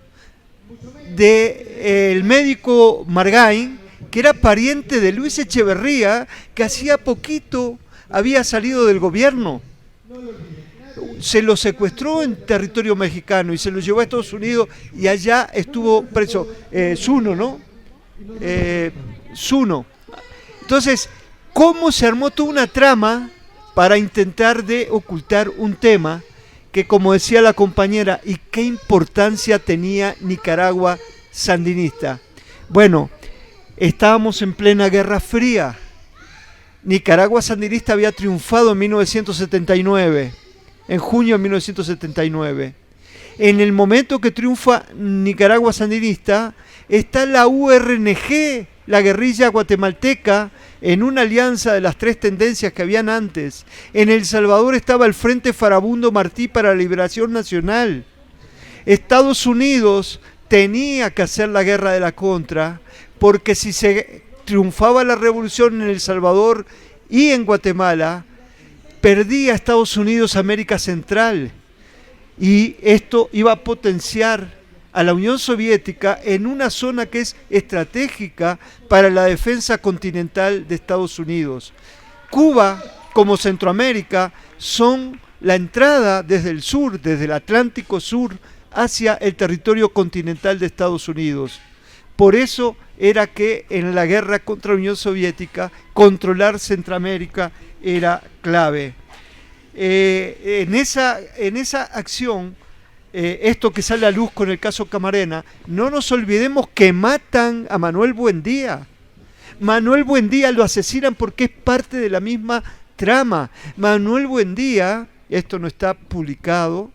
del médico Margain, que era pariente de Luis Echeverría, que hacía poquito había salido del gobierno. Se lo secuestró en territorio mexicano y se lo llevó a Estados Unidos y allá estuvo preso. Zuno, ¿no? Zuno. Entonces, ¿cómo se armó toda una trama para intentar de ocultar un tema que, como decía la compañera, y qué importancia tenía Nicaragua sandinista? Bueno, estábamos en plena Guerra Fría. Nicaragua sandinista había triunfado en 1979, en junio de 1979. En el momento que triunfa Nicaragua sandinista, está la URNG, la guerrilla guatemalteca, en una alianza de las tres tendencias que habían antes. En El Salvador estaba el Frente Farabundo Martí para la Liberación Nacional. Estados Unidos tenía que hacer la guerra de la contra, porque si se triunfaba la revolución en El Salvador y en Guatemala, perdía Estados Unidos América Central, y esto iba a potenciar a la Unión Soviética en una zona que es estratégica para la defensa continental de Estados Unidos. Cuba, como Centroamérica, son la entrada desde el sur, desde el Atlántico Sur, hacia el territorio continental de Estados Unidos. Por eso era que en la guerra contra la Unión Soviética, controlar Centroamérica era clave. En esa acción, esto que sale a luz con el caso Camarena, no nos olvidemos que matan a Manuel Buendía. Manuel Buendía lo asesinan porque es parte de la misma trama. Manuel Buendía, esto no está publicado,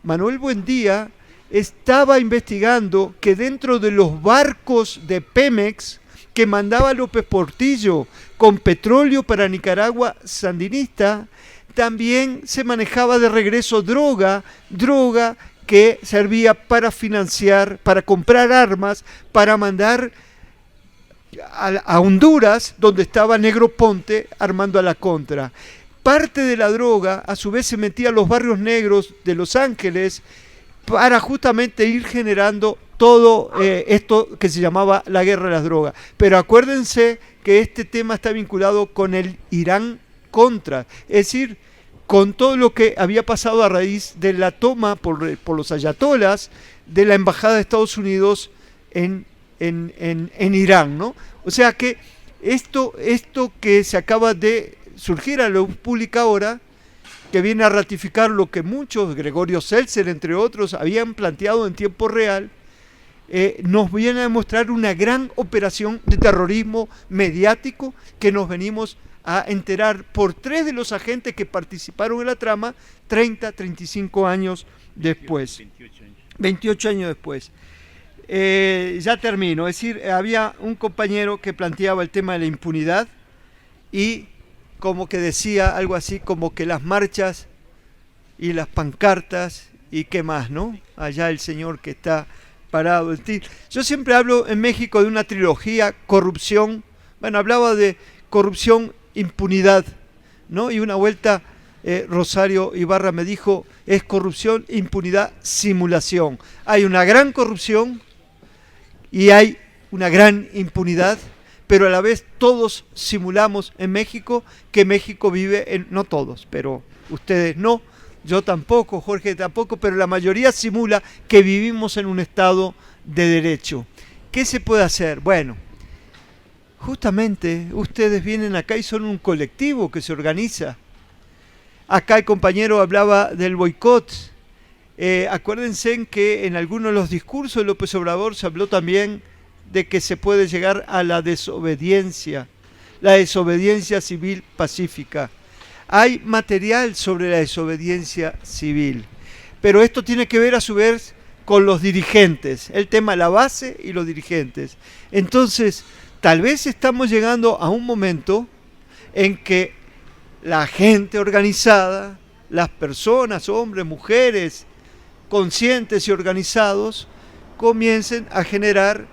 Manuel Buendía estaba investigando que dentro de los barcos de Pemex que mandaba López Portillo con petróleo para Nicaragua sandinista, también se manejaba de regreso droga que servía para financiar, para comprar armas, para mandar a Honduras, donde estaba Negroponte armando a la contra. Parte de la droga, a su vez, se metía a los barrios negros de Los Ángeles para justamente ir generando todo esto que se llamaba la guerra de las drogas. Pero acuérdense que este tema está vinculado con el Irán-Contra, es decir, con todo lo que había pasado a raíz de la toma por los ayatolas de la embajada de Estados Unidos en Irán, ¿no? O sea que esto que se acaba de surgir a la luz pública ahora, que viene a ratificar lo que muchos, Gregorio Seltzer entre otros, habían planteado en tiempo real, nos viene a demostrar una gran operación de terrorismo mediático que nos venimos a enterar por 3 de los agentes que participaron en la trama 35 años después. 28 años después. Ya termino. Es decir, había un compañero que planteaba el tema de la impunidad y como que decía algo así como que las marchas y las pancartas y qué más, ¿no? Allá el señor que está parado. Yo siempre hablo en México de una trilogía, corrupción, bueno, hablaba de corrupción, impunidad, ¿no? Y una vuelta Rosario Ibarra me dijo, es corrupción, impunidad, simulación. Hay una gran corrupción y hay una gran impunidad, pero a la vez todos simulamos en México que México vive en, no todos, pero ustedes no, yo tampoco, Jorge tampoco, pero la mayoría simula que vivimos en un estado de derecho. ¿Qué se puede hacer? Bueno, justamente ustedes vienen acá y son un colectivo que se organiza. Acá el compañero hablaba del boicot. Acuérdense en que en algunos de los discursos de López Obrador se habló también de que se puede llegar a la desobediencia civil pacífica. Hay material sobre la desobediencia civil, pero esto tiene que ver a su vez con los dirigentes, el tema de la base y los dirigentes. Entonces, tal vez estamos llegando a un momento en que la gente organizada, las personas, hombres, mujeres, conscientes y organizados, comiencen a generar,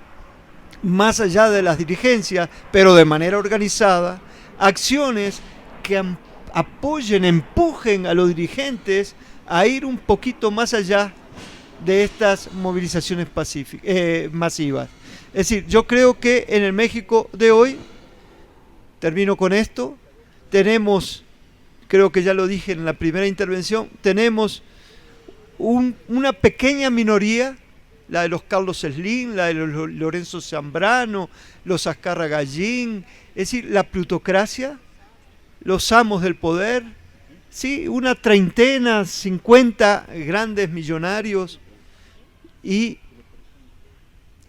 más allá de las dirigencias, pero de manera organizada, acciones que apoyen, empujen a los dirigentes a ir un poquito más allá de estas movilizaciones masivas. Es decir, yo creo que en el México de hoy, termino con esto, tenemos, creo que ya lo dije en la primera intervención, tenemos una pequeña minoría, la de los Carlos Slim, la de los Lorenzo Zambrano, los Azcarra Gallín, es decir, la plutocracia, los amos del poder, ¿sí? Una treintena, 50 grandes millonarios, y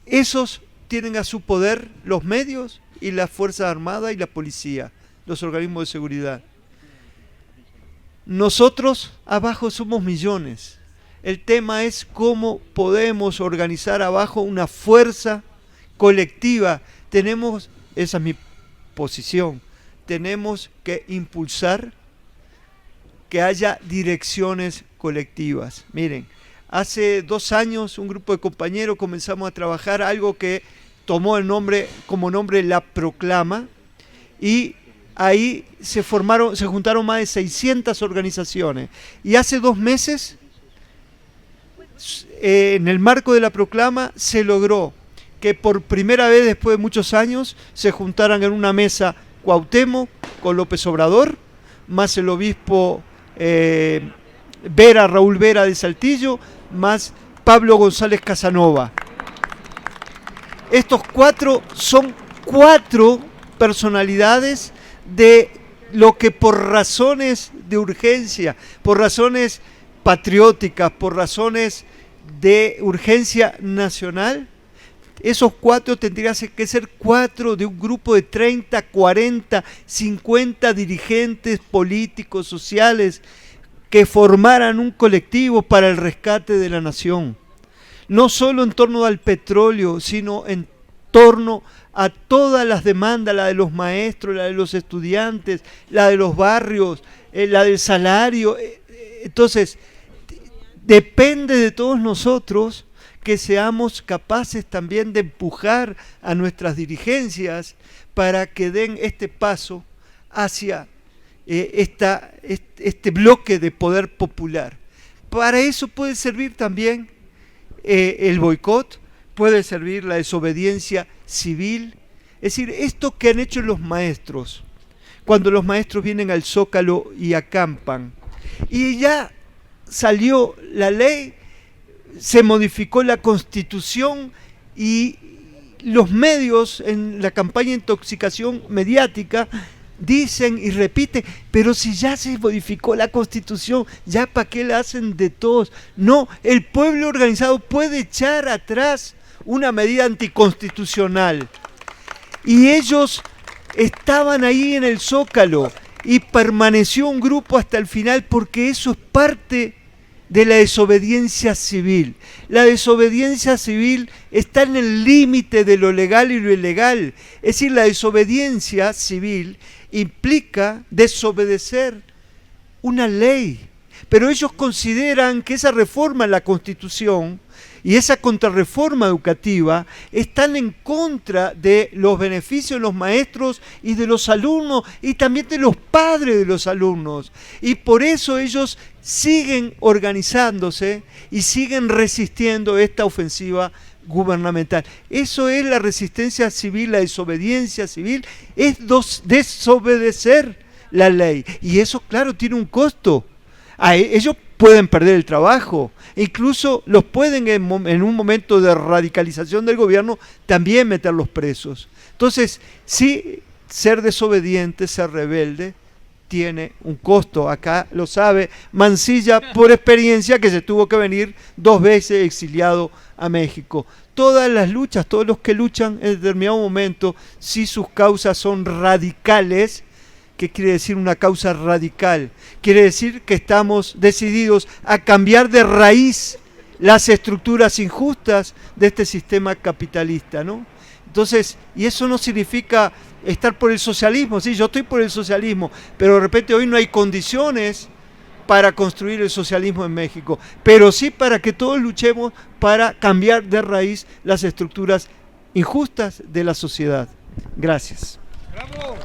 esos tienen a su poder los medios y las Fuerzas Armadas y la policía, los organismos de seguridad. Nosotros abajo somos millones. El tema es cómo podemos organizar abajo una fuerza colectiva. Esa es mi posición, tenemos que impulsar que haya direcciones colectivas. Miren, hace 2 años un grupo de compañeros comenzamos a trabajar algo que tomó como nombre La Proclama, y ahí se juntaron más de 600 organizaciones. Y hace 2 meses, en el marco de La Proclama, se logró que por primera vez después de muchos años se juntaran en una mesa Cuauhtémoc con López Obrador, más el obispo Raúl Vera de Saltillo, más Pablo González Casanova. Estos 4 son 4 personalidades de lo que por razones de urgencia, por razones patrióticas, por razones de urgencia nacional, esos 4 tendrían que ser 4 de un grupo de 30, 40, 50 dirigentes políticos, sociales, que formaran un colectivo para el rescate de la nación. No solo en torno al petróleo, sino en torno a todas las demandas, la de los maestros, la de los estudiantes, la de los barrios, la del salario. Entonces, depende de todos nosotros que seamos capaces también de empujar a nuestras dirigencias para que den este paso hacia este bloque de poder popular. Para eso puede servir también el boicot, puede servir la desobediencia civil. Es decir, esto que han hecho los maestros, cuando los maestros vienen al Zócalo y acampan, y ya salió la ley, se modificó la Constitución, y los medios en la campaña de intoxicación mediática dicen y repiten, pero si ya se modificó la Constitución, ya para qué la hacen de todos. No, el pueblo organizado puede echar atrás una medida anticonstitucional, y ellos estaban ahí en el Zócalo y permaneció un grupo hasta el final, porque eso es parte de la desobediencia civil. La desobediencia civil está en el límite de lo legal y lo ilegal. Es decir, la desobediencia civil implica desobedecer una ley. Pero ellos consideran que esa reforma en la Constitución y esa contrarreforma educativa están en contra de los beneficios de los maestros y de los alumnos y también de los padres de los alumnos. Y por eso ellos siguen organizándose y siguen resistiendo esta ofensiva gubernamental. Eso es la resistencia civil, la desobediencia civil, es desobedecer la ley. Y eso, claro, tiene un costo. Ellos pueden perder el trabajo, incluso los pueden en un momento de radicalización del gobierno también meterlos presos. Entonces, sí, ser desobediente, ser rebelde, tiene un costo. Acá lo sabe Mansilla por experiencia, que se tuvo que venir 2 veces exiliado a México. Todas las luchas, todos los que luchan en determinado momento, si sus causas son radicales. ¿Qué quiere decir una causa radical? Quiere decir que estamos decididos a cambiar de raíz las estructuras injustas de este sistema capitalista, ¿no? Entonces, y eso no significa estar por el socialismo. Sí, yo estoy por el socialismo, pero de repente hoy no hay condiciones para construir el socialismo en México, pero sí para que todos luchemos para cambiar de raíz las estructuras injustas de la sociedad. Gracias. ¡Bravo!